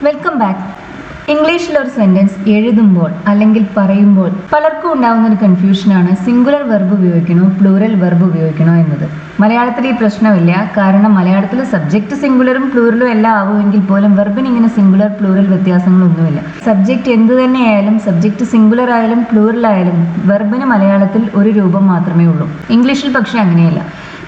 Welcome back. ഇംഗ്ലീഷിൽ ഒരു sentence എഴുതുമ്പോൾ അല്ലെങ്കിൽ പറയുമ്പോൾ പലർക്കും ഉണ്ടാകുന്ന ഒരു കൺഫ്യൂഷനാണ് സിംഗുലർ വെർബ് ഉപയോഗിക്കണോ പ്ലൂറൽ വെർബ് ഉപയോഗിക്കണോ എന്നത്. മലയാളത്തിൽ ഈ പ്രശ്നമില്ല. കാരണം മലയാളത്തിൽ സബ്ജക്റ്റ് സിംഗുലറും പ്ലൂറലും എല്ലാം ആവുമെങ്കിൽ പോലും വെർബിന് ഇങ്ങനെ സിംഗുലർ പ്ലൂറൽ വ്യത്യാസങ്ങളൊന്നുമില്ല. സബ്ജക്റ്റ് എന്ത് തന്നെയായാലും, സബ്ജക്റ്റ് സിംഗുലർ ആയാലും പ്ലൂറൽ ആയാലും വെർബിന് മലയാളത്തിൽ ഒരു രൂപം മാത്രമേ ഉള്ളൂ. ഇംഗ്ലീഷിൽ പക്ഷേ അങ്ങനെയല്ല.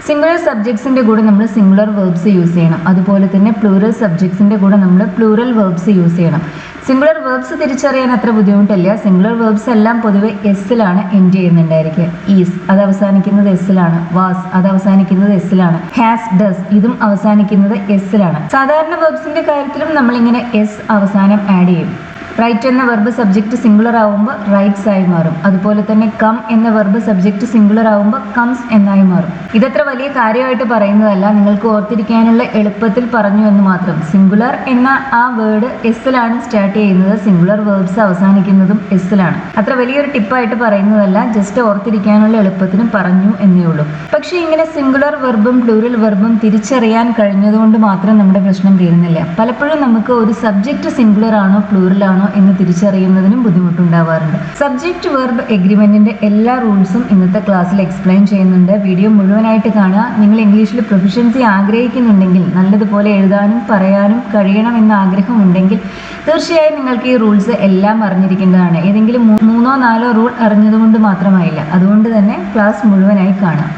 സിംഗുലർ സബ്ജക്ട്സിന്റെ കൂടെ നമ്മൾ സിംഗുലർ വെർബ്സ് യൂസ് ചെയ്യണം. അതുപോലെ തന്നെ പ്ലൂറൽ സബ്ജക്ട്സിന്റെ കൂടെ നമ്മൾ പ്ലൂറൽ വെർബ്സ് യൂസ് ചെയ്യണം. സിംഗുലർ വെർബ്സ് തിരിച്ചറിയാൻ അത്ര ബുദ്ധിമുട്ടില്ല. സിംഗുലർ വെർബ്സ് എല്ലാം പൊതുവെ എസ്സിലാണ് എൻഡ് ചെയ്യുന്നുണ്ടായിരിക്കുക. ഈസ് അത് അവസാനിക്കുന്നത് എസ്സിലാണ്. വാസ് അത് അവസാനിക്കുന്നത് എസ്സിലാണ്. ഹാസ്, ഡസ് ഇതും അവസാനിക്കുന്നത് എസ്സിലാണ്. സാധാരണ വെർബ്സിന്റെ കാര്യത്തിലും നമ്മൾ ഇങ്ങനെ എസ് അവസാനം ആഡ് ചെയ്യും. റൈറ്റ് എന്ന വെർബ് സബ്ജക്റ്റ് സിംഗുലർ ആവുമ്പോൾ റൈറ്റ്സ് ആയി മാറും. അതുപോലെ തന്നെ കം എന്ന വെർബ് സബ്ജക്റ്റ് സിംഗുലർ ആവുമ്പോൾ കംസ് എന്നായി മാറും. ഇതത്ര വലിയ കാര്യമായിട്ട് പറയുന്നതല്ല, നിങ്ങൾക്ക് ഓർത്തിരിക്കാനുള്ള എളുപ്പത്തിൽ പറഞ്ഞു എന്ന് മാത്രം. സിംഗുലർ എന്ന ആ വേർഡ് എസ്സിലാണ് സ്റ്റാർട്ട് ചെയ്യുന്നത്. സിംഗുലർ വേർബ്സ് അവസാനിക്കുന്നതും എസ്സിലാണ്. അത്ര വലിയൊരു ടിപ്പായിട്ട് പറയുന്നതല്ല, ജസ്റ്റ് ഓർത്തിരിക്കാനുള്ള എളുപ്പത്തിനും പറഞ്ഞു എന്നേ ഉള്ളൂ. പക്ഷേ ഇങ്ങനെ സിംഗുലർ വെർബും പ്ലൂറൽ വെർബും തിരിച്ചറിയാൻ കഴിഞ്ഞതുകൊണ്ട് മാത്രം നമ്മുടെ പ്രശ്നം തീരുന്നില്ല. പലപ്പോഴും നമുക്ക് ഒരു സബ്ജക്റ്റ് സിംഗുലർ ആണോ പ്ലൂറൽ ആണോ എന്ന് തിരിച്ചറിയുന്നതിനും ബുദ്ധിമുട്ടുണ്ടാവാറുണ്ട്. സബ്ജക്റ്റ് വെർബ് എഗ്രിമെന്റിന്റെ എല്ലാ റൂൾസും ഇന്നത്തെ ക്ലാസ്സിൽ എക്സ്പ്ലെയിൻ ചെയ്യുന്നുണ്ട്. വീഡിയോ മുഴുവനായിട്ട് കാണുക. നിങ്ങൾ ഇംഗ്ലീഷിൽ പ്രൊഫഷൻസി ആഗ്രഹിക്കുന്നുണ്ടെങ്കിൽ, നല്ലതുപോലെ എഴുതാനും പറയാനും കഴിയണമെന്ന ആഗ്രഹമുണ്ടെങ്കിൽ തീർച്ചയായും നിങ്ങൾക്ക് ഈ റൂൾസ് എല്ലാം അറിഞ്ഞിരിക്കേണ്ടതാണ്. ഏതെങ്കിലും 3-4 റൂൾ അറിഞ്ഞതുകൊണ്ട് മാത്രമായില്ല. അതുകൊണ്ട് തന്നെ ക്ലാസ് മുഴുവനായി കാണാം.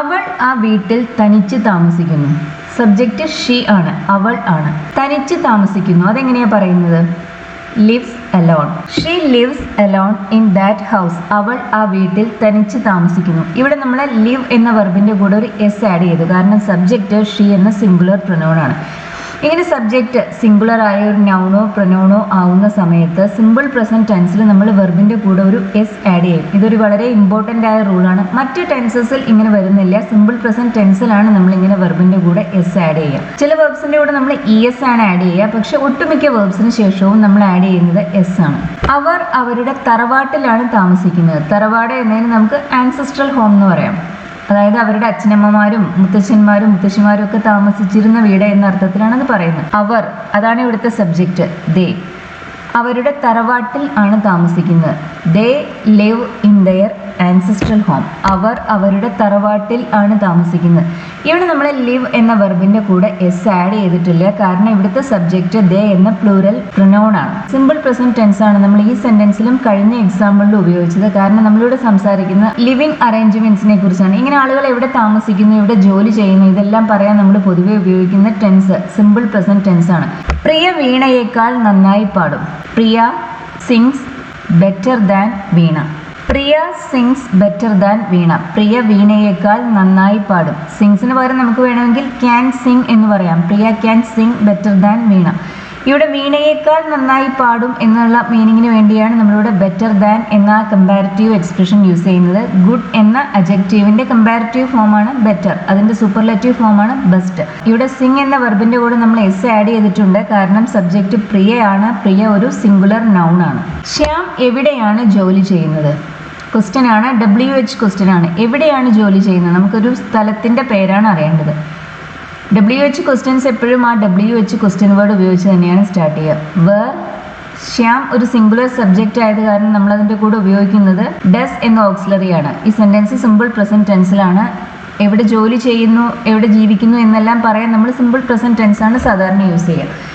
അവൾ ആ വീട്ടിൽ തനിച്ച് താമസിക്കുന്നു. സബ്ജക്റ്റ് ഷീ ആണ്, അവൾ ആണ്. തനിച്ച് താമസിക്കുന്നു അതെങ്ങനെയാ പറയുന്നത്? lives alone. She lives alone in that house. അവൾ ആ വീട്ടിൽ തനിച്ച് താമസിക്കുന്നു. ഇവിടെ നമ്മൾ live എന്ന വെർബിന്റെ കൂടെ ഒരു s ആഡ് ചെയ്തു. കാരണം സബ്ജക്റ്റ് she എന്ന സിംഗുലർ പ്രൊനൗൺ ആണ്. ഇങ്ങനെ സബ്ജക്റ്റ് സിംഗുലർ ആയ ഒരു നൗണോ പ്രൊനൗണോ ആവുന്ന സമയത്ത് സിമ്പിൾ പ്രസന്റ് ടെൻസിൽ നമ്മൾ വെർബിന്റെ കൂടെ ഒരു s ആഡ് ചെയ്യും. ഇതൊരു വളരെ ഇമ്പോർട്ടൻ്റ് ആയ റൂളാണ്. മറ്റ് ടെൻസസിൽ ഇങ്ങനെ വരുന്നില്ല. സിമ്പിൾ പ്രസന്റ് ടെൻസിലാണ് നമ്മൾ ഇങ്ങനെ വെർബിന്റെ കൂടെ s ആഡ് ചെയ്യുക. ചില വെർബ്സിന്റെ കൂടെ നമ്മൾ es ആണ് ആഡ് ചെയ്യുക. പക്ഷെ ഒട്ടുമിക്ക വെർബ്സിന് ശേഷവും നമ്മൾ ആഡ് ചെയ്യുന്നത് s ആണ്. അവർ അവരുടെ തറവാട്ടിലാണ് താമസിക്കുന്നത്. തറവാട് എന്നതിന് നമുക്ക് ആൻസെസ്ട്രൽ ഹോം എന്ന് പറയാം. അതായത് അവരുടെ അച്ഛനമ്മമാരും മുത്തച്ഛന്മാരും മുത്തശ്ശിമാരും ഒക്കെ താമസിച്ചിരുന്ന വീട് എന്ന അർത്ഥത്തിലാണ് അത് പറയുന്നത്. അവർ അതാണ് ഇവിടുത്തെ സബ്ജക്റ്റ്. ദേ അവരുടെ തറവാട്ടിൽ ആണ് താമസിക്കുന്നത്. They live in their ancestral home. അവർ അവരുടെ തറവാട്ടിൽ ആണ് താമസിക്കുന്നത്. ഇവിടെ നമ്മൾ ലിവ് എന്ന വെർബിന്റെ കൂടെ s ആഡ് ചെയ്തിട്ടില്ല. കാരണം ഇവിടുത്തെ സബ്ജക്റ്റ് ദേ എന്ന പ്ലൂറൽ പ്രൊനൗൺ ആണ്. സിമ്പിൾ പ്രസന്റ് ടെൻസ് ആണ് നമ്മൾ ഈ സെന്റൻസിലും കഴിഞ്ഞ എക്സാമ്പിളിലും ഉപയോഗിച്ചത്. കാരണം നമ്മളിവിടെ സംസാരിക്കുന്ന ലിവിംഗ് അറേഞ്ച്മെന്റ്സിനെ കുറിച്ചാണ്. ഇങ്ങനെ ആളുകൾ എവിടെ താമസിക്കുന്നു, എവിടെ ജോലി ചെയ്യുന്നു, ഇതെല്ലാം പറയാൻ നമ്മൾ പൊതുവെ ഉപയോഗിക്കുന്ന ടെൻസ് സിമ്പിൾ പ്രസന്റ് ടെൻസ് ആണ്. പ്രിയ വീണയേക്കാൾ നന്നായി പാടും. പ്രിയ സിങ്സ് ബെറ്റർ ദാൻ വീണ. പ്രിയ സിങ്സ് ബെറ്റർ ദാൻ വീണ. പ്രിയ വീണയേക്കാൾ നന്നായി പാടും. സിങ്സിന് പകരം നമുക്ക് വേണമെങ്കിൽ ക്യാൻ സിങ് എന്ന് പറയാം. പ്രിയ ക്യാൻ സിങ് ബെറ്റർ ദാൻ വീണ. ഇവിടെ വീണയേക്കാൾ നന്നായി പാടും എന്നുള്ള മീനിങ്ങിന് വേണ്ടിയാണ് നമ്മളിവിടെ ബെറ്റർ ദാൻ എന്ന കമ്പാരിറ്റീവ് എക്സ്പ്രഷൻ യൂസ് ചെയ്യുന്നത്. ഗുഡ് എന്ന അഡ്ജക്റ്റീവിന്റെ കമ്പാരിറ്റീവ് ഫോമാണ് ബെറ്റർ. അതിന്റെ സൂപ്പർലേറ്റീവ് ഫോമാണ് ബെസ്റ്റ്. ഇവിടെ സിങ് എന്ന വെർബിന്റെ കൂടെ നമ്മൾ s ആഡ് ചെയ്തിട്ടുണ്ട്. കാരണം സബ്ജക്റ്റ് പ്രിയയാണ്. പ്രിയ ഒരു സിംഗുലർ നൗൺ ആണ്. ശ്യാം എവിടെയാണ് ജോലി ചെയ്യുന്നത്? ക്വസ്റ്റ്യൻ ആണ്, WH ക്വസ്റ്റ്യൻ ആണ്. എവിടെയാണ് ജോലി ചെയ്യുന്നത്? നമുക്കൊരു സ്ഥലത്തിന്റെ പേരാണ് അറിയേണ്ടത്. WH ക്വസ്റ്റ്യൻസ് എപ്പോഴും ആ WH ക്വസ്റ്റ്യൻ വേർഡ് ഉപയോഗിച്ച് തന്നെയാണ് സ്റ്റാർട്ട് ചെയ്യുക. വേർ ശ്യാം ഒരു സിംഗുലർ സബ്ജക്റ്റ് ആയത് കാരണം നമ്മൾ അതിൻ്റെ കൂടെ ഉപയോഗിക്കുന്നത് ഡസ് എന്ന ഓക്സിലറി ആണ്. ഈ സെൻറ്റൻസ് സിമ്പിൾ പ്രസന്റ് ടെൻസിലാണ്. എവിടെ ജോലി ചെയ്യുന്നു, എവിടെ ജീവിക്കുന്നു എന്നെല്ലാം പറയാൻ നമ്മൾ സിമ്പിൾ പ്രസന്റ് ടെൻസ് ആണ് സാധാരണ യൂസ് ചെയ്യുക.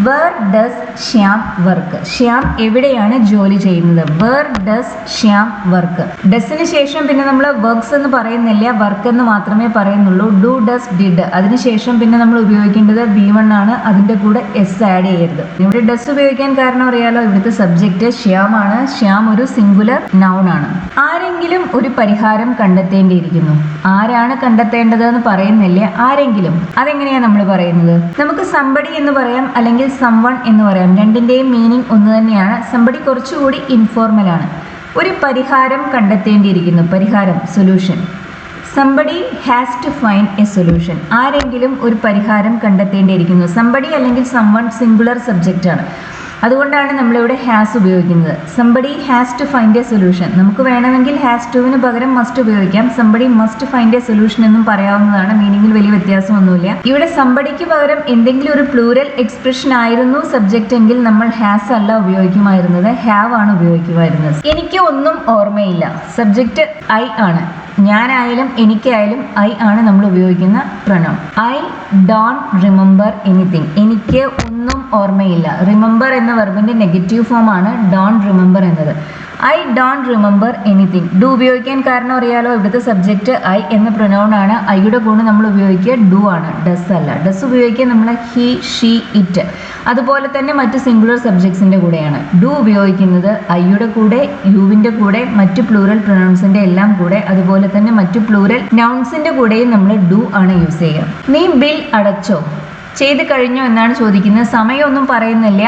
Where does Shyam work? Shyam എവിടെയാണ് ജോലി ചെയ്യുന്നത്? Where does Shyam work? ഡസിന് ശേഷം പിന്നെ നമ്മൾ വർക്ക്സ് എന്ന് പറയുന്നില്ല, വർക്ക് എന്ന് മാത്രമേ പറയുന്നുള്ളൂ. Do, does, did. അതിനുശേഷം പിന്നെ നമ്മൾ ഉപയോഗിക്കേണ്ടത് V1 ആണ്. അതിൻ്റെ കൂടെ s ആഡ് ചെയ്യരുത്. ഇവിടെ ഡസ് ഉപയോഗിക്കാൻ കാരണം അറിയാലോ, ഇവിടുത്തെ സബ്ജക്റ്റ് ശ്യാം ആണ്. ശ്യാം ഒരു സിംഗുലർ നൗൺ ആണ്. ആരെങ്കിലും ഒരു പരിഹാരം കണ്ടെത്തേണ്ടിയിരിക്കുന്നു. ആരാണ് കണ്ടെത്തേണ്ടത് എന്ന് പറയുന്നില്ല, ആരെങ്കിലും. അതെങ്ങനെയാണ് നമ്മൾ പറയുന്നത്? നമുക്ക് സംബഡി എന്ന് പറയാം, അല്ലെങ്കിൽ സംവൺ എന്ന് പറയാം. രണ്ടിന്റെയും മീനിങ് ഒന്ന് തന്നെയാണ്. സംബഡി കുറച്ചുകൂടി ഇൻഫോർമൽ ആണ്. ഒരു പരിഹാരം കണ്ടെത്തേണ്ടിയിരിക്കുന്നു. പരിഹാരം, solution. Somebody has to find a solution. ആരെങ്കിലും ഒരു പരിഹാരം കണ്ടെത്തേണ്ടിയിരിക്കുന്നു. സംബഡി അല്ലെങ്കിൽ സംവൺ സിംഗുലർ സബ്ജക്റ്റ് ആണ്. അതുകൊണ്ടാണ് നമ്മളിവിടെ ഹാസ് ഉപയോഗിക്കുന്നത്. Somebody has to find a solution. നമുക്ക് വേണമെങ്കിൽ ഹാസ് ടുവിന് പകരം മസ്റ്റ് ഉപയോഗിക്കാം. Somebody must find a solution എന്നും പറയാവുന്നതാണ്. മീനിങ്ങിൽ വലിയ വ്യത്യാസമൊന്നുമില്ല. ഇവിടെ സംബഡിക്ക് പകരം എന്തെങ്കിലും ഒരു പ്ലൂരൽ എക്സ്പ്രഷൻ ആയിരുന്നു സബ്ജക്റ്റ് എങ്കിൽ നമ്മൾ ഹാസ് അല്ല ഉപയോഗിക്കുമായിരുന്നത്, ഹാവ് ആണ് ഉപയോഗിക്കുമായിരുന്നത്. എനിക്ക് ഒന്നും ഓർമ്മയില്ല. സബ്ജക്റ്റ് ഐ ആണ്. ഞാനായാലും എനിക്കായാലും ഐ ആണ് നമ്മൾ ഉപയോഗിക്കുന്ന pronoun. I don't remember anything. എനിക്ക് ഒന്നും ഓർമ്മയില്ല. റിമെമ്പർ എന്ന വെർബിന്റെ നെഗറ്റീവ് ഫോം ആണ് ഡോണ്ട് റിമെമ്പർ എന്നത്. I don't remember anything. Do ഉപയോഗിക്കാൻ കാരണം അറിയാലോ, ഇവിടുത്തെ സബ്ജക്റ്റ് ഐ എന്ന പ്രൊനൗൺ ആണ്. ഐയുടെ ഗുണം നമ്മൾ ഉപയോഗിക്കുക ഡു ആണ്, ഡസ് അല്ല. ഡസ് ഉപയോഗിക്കുക നമ്മൾ ഹി, ഷീ, ഇറ്റ്. അതുപോലെ തന്നെ മറ്റ് സിംഗുലർ സബ്ജക്ട്സിന്റെ കൂടെയാണ്. ഡു ഉപയോഗിക്കുന്നത് ഐയുടെ കൂടെ, യുവിന്റെ കൂടെ, മറ്റ് പ്ലൂറൽ പ്രൊനൗൺസിന്റെ എല്ലാം കൂടെ, അതുപോലെ തന്നെ മറ്റു പ്ലൂറൽ നൗൺസിന്റെ കൂടെയും നമ്മൾ ഡു ആണ് യൂസ് ചെയ്യുക. നീ ബിൽ അടച്ചോ? ചെയ്ത് കഴിഞ്ഞോ എന്നാണ് ചോദിക്കുന്നത്. സമയമൊന്നും പറയുന്നില്ല.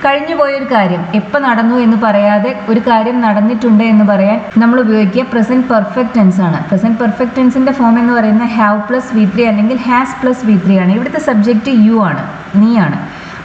കഴിഞ്ഞു പോയൊരു കാര്യം എപ്പോൾ നടന്നു എന്ന് പറയാതെ ഒരു കാര്യം നടന്നിട്ടുണ്ട് എന്ന് പറയാൻ നമ്മൾ ഉപയോഗിക്കുക പ്രസന്റ് പെർഫെക്റ്റ് ടെൻസ് ആണ്. പ്രസന്റ് പെർഫെക്റ്റ് ടെൻസിന്റെ ഫോം എന്ന് പറയുന്നത് ഹാവ് പ്ലസ് V3 അല്ലെങ്കിൽ ഹാസ് പ്ലസ് V3 ആണ്. ഇവിടുത്തെ സബ്ജക്റ്റ് യു ആണ്, നീ ആണ്.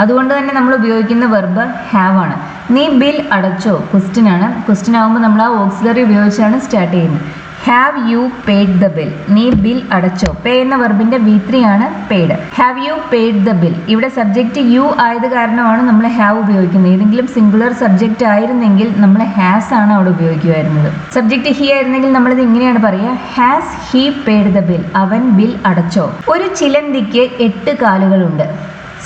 അതുകൊണ്ട് തന്നെ നമ്മൾ ഉപയോഗിക്കുന്ന വെർബ് ഹാവ് ആണ്. നീ ബിൽ അടച്ചോ? ക്വസ്റ്റ്യൻ ആണ്. ക്വസ്റ്റ്യൻ ആകുമ്പോൾ നമ്മൾ ആ ഓക്സിലറി ഉപയോഗിച്ചാണ് സ്റ്റാർട്ട് ചെയ്യുന്നത്. Have you paid the bill? നീ ബിൽ അടച്ചോ? പേ എന്ന വെർബിന്റെ V3 ആണ് paid. Have you paid the bill? ഇവിടെ സബ്ജക്റ്റ് യു ആയത് കാരണമാണ് നമ്മൾ ഹാവ് ഉപയോഗിക്കുന്നത്. ഏതെങ്കിലും സിംഗുലർ സബ്ജക്റ്റ് ആയിരുന്നെങ്കിൽ നമ്മൾ ഹാസ് ആണ് അവിടെ ഉപയോഗിക്കുമായിരുന്നത്. സബ്ജക്റ്റ് ഹി ആയിരുന്നെങ്കിൽ നമ്മളിത് ഇങ്ങനെയാണ് പറയുക, has he paid the bill? അവൻ ബിൽ അടച്ചോ? ഒരു ചിലന്തിക്ക് 8 കാലുകളുണ്ട്.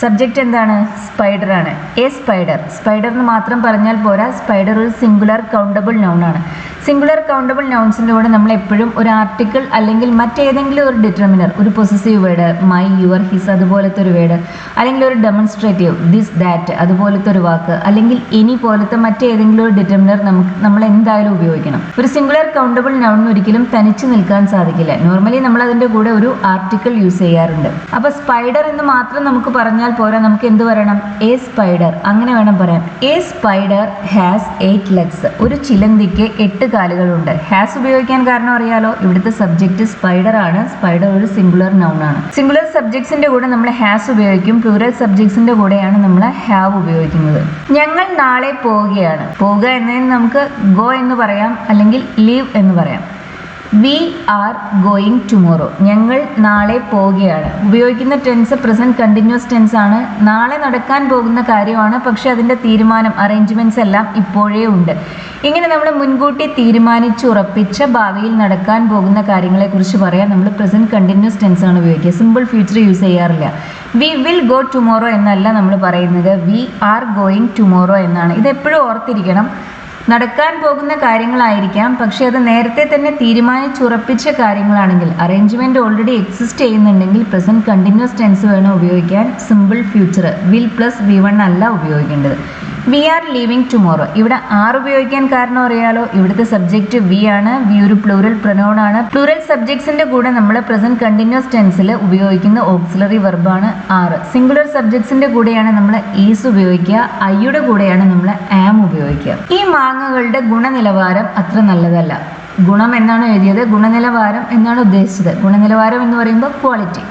സബ്ജക്റ്റ് എന്താണ്? സ്പൈഡർ ആണ്. A spider. സ്പൈഡർ എന്ന് മാത്രം പറഞ്ഞാൽ പോരാ. സ്പൈഡർ ഒരു സിംഗുലർ കൗണ്ടബിൾ നൗൺ ആണ്. സിംഗുലർ കൗണ്ടബിൾ നൗൺസിൻ്റെ കൂടെ നമ്മൾ എപ്പോഴും ഒരു ആർട്ടിക്കിൾ അല്ലെങ്കിൽ മറ്റേതെങ്കിലും ഒരു ഡിറ്റർമിനർ, ഒരു possessive word, my, your, his അതുപോലത്തെ ഒരു വേർഡ്, അല്ലെങ്കിൽ ഒരു ഡെമോൺസ്ട്രേറ്റീവ്, ദിസ്, ദാറ്റ് അതുപോലത്തെ ഒരു വാക്ക്, അല്ലെങ്കിൽ എനി പോലത്തെ മറ്റേതെങ്കിലും ഒരു ഡിറ്റർമിനർ നമ്മൾ എന്തായാലും ഉപയോഗിക്കണം. ഒരു സിംഗുലർ കൗണ്ടബിൾ നൗണിന് ഒരിക്കലും തനിച്ച് നിൽക്കാൻ സാധിക്കില്ല. നോർമലി നമ്മൾ അതിൻ്റെ കൂടെ ഒരു ആർട്ടിക്കിൾ യൂസ് ചെയ്യാറുണ്ട്. അപ്പോൾ സ്പൈഡർ എന്ന് മാത്രം നമുക്ക് പറഞ്ഞാൽ പോരാ, നമുക്ക് എന്ത് പറയണം? A spider. അങ്ങനെ വേണം പറയാൻ. A spider has 8 legs. ഒരു ചിലന്തിക്ക് 8 കാലുകളുണ്ട്. ഹാസ് ഉപയോഗിക്കാൻ കാരണം അറിയാലോ, ഇവിടുത്തെ സബ്ജക്റ്റ് സ്പൈഡർ ആണ്. സ്പൈഡർ ഒരു സിംഗുലർ നൗൺ ആണ്. സിംഗുലർ സബ്ജക്ട്സിന്റെ കൂടെ നമ്മൾ ഹാസ് ഉപയോഗിക്കും. പ്ലൂറൽ സബ്ജക്ട്സിന്റെ കൂടെയാണ് നമ്മൾ ഹാവ് ഉപയോഗിക്കുന്നത്. ഞങ്ങൾ നാളെ പോവുകയാണ്. പോവുക എന്നതിന് നമുക്ക് ഗോ എന്ന് പറയാം, അല്ലെങ്കിൽ ലീവ് എന്ന് പറയാം. We are going tomorrow. ഞങ്ങൾ നാളെ പോവുകയാണ്. ഉപയോഗിക്കുന്ന ടെൻസ് പ്രസന്റ് കണ്ടിന്യൂസ് ടെൻസ് ആണ്. നാളെ നടക്കാൻ പോകുന്ന കാര്യമാണ്, പക്ഷെ അതിൻ്റെ തീരുമാനം, അറേഞ്ച്മെന്റ്സ് എല്ലാം ഇപ്പോഴേ ഉണ്ട്. ഇങ്ങനെ നമ്മൾ മുൻകൂട്ടി തീരുമാനിച്ചുറപ്പിച്ച ഭാവിയിൽ നടക്കാൻ പോകുന്ന കാര്യങ്ങളെക്കുറിച്ച് പറയാൻ നമ്മൾ പ്രസന്റ് കണ്ടിന്യൂസ് ടെൻസ് ആണ് ഉപയോഗിക്കുക. സിമ്പിൾ ഫ്യൂച്ചർ യൂസ് ചെയ്യാറില്ല. വി വിൽ ഗോ ടുമോറോ എന്നല്ല നമ്മൾ പറയുന്നത്, വി ആർ ഗോയിങ് ടുമോറോ എന്നാണ്. ഇതെപ്പോഴും ഓർത്തിരിക്കണം. നടക്കാൻ പോകുന്ന കാര്യങ്ങളായിരിക്കാം, പക്ഷെ അത് നേരത്തെ തന്നെ തീരുമാനിച്ചുറപ്പിച്ച കാര്യങ്ങളാണെങ്കിൽ, അറേഞ്ച്മെന്റ് ഓൾറെഡി എക്സിസ്റ്റ് ചെയ്യുന്നുണ്ടെങ്കിൽ പ്രസന്റ് കണ്ടിന്യൂസ് ടെൻസ് വേണം ഉപയോഗിക്കാൻ. Simple future will plus V1 അല്ല ഉപയോഗിക്കേണ്ടത്. We are leaving tomorrow. ഇവിടെ ആർ ഉപയോഗിക്കാൻ കാരണം അറിയാലോ, ഇവിടുത്തെ സബ്ജക്റ്റ് വി ആണ്. വി ഒരു പ്ലൂറൽ പ്രൊനൗൺ ആണ്. പ്ലൂറൽ സബ്ജക്ട്സിന്റെ കൂടെ നമ്മൾ പ്രസന്റ് കണ്ടിന്യൂസ് ടെൻസിൽ ഉപയോഗിക്കുന്ന ഓക്സിലറി വെർബാണ് ആർ. സിംഗുലർ സബ്ജക്ട്സിന്റെ കൂടെയാണ് നമ്മൾ ഈസ് ഉപയോഗിക്കുക. ഐയുടെ കൂടെയാണ് നമ്മൾ ആം ഉപയോഗിക്കുക. ഈ മാങ്ങകളുടെ ഗുണനിലവാരം അത്ര നല്ലതല്ല. ഗുണം എന്നാണ് എഴുതിയത്, ഗുണനിലവാരം എന്നാണ് ഉദ്ദേശിച്ചത്. ഗുണനിലവാരം എന്ന് പറയുമ്പോൾ ക്വാളിറ്റി.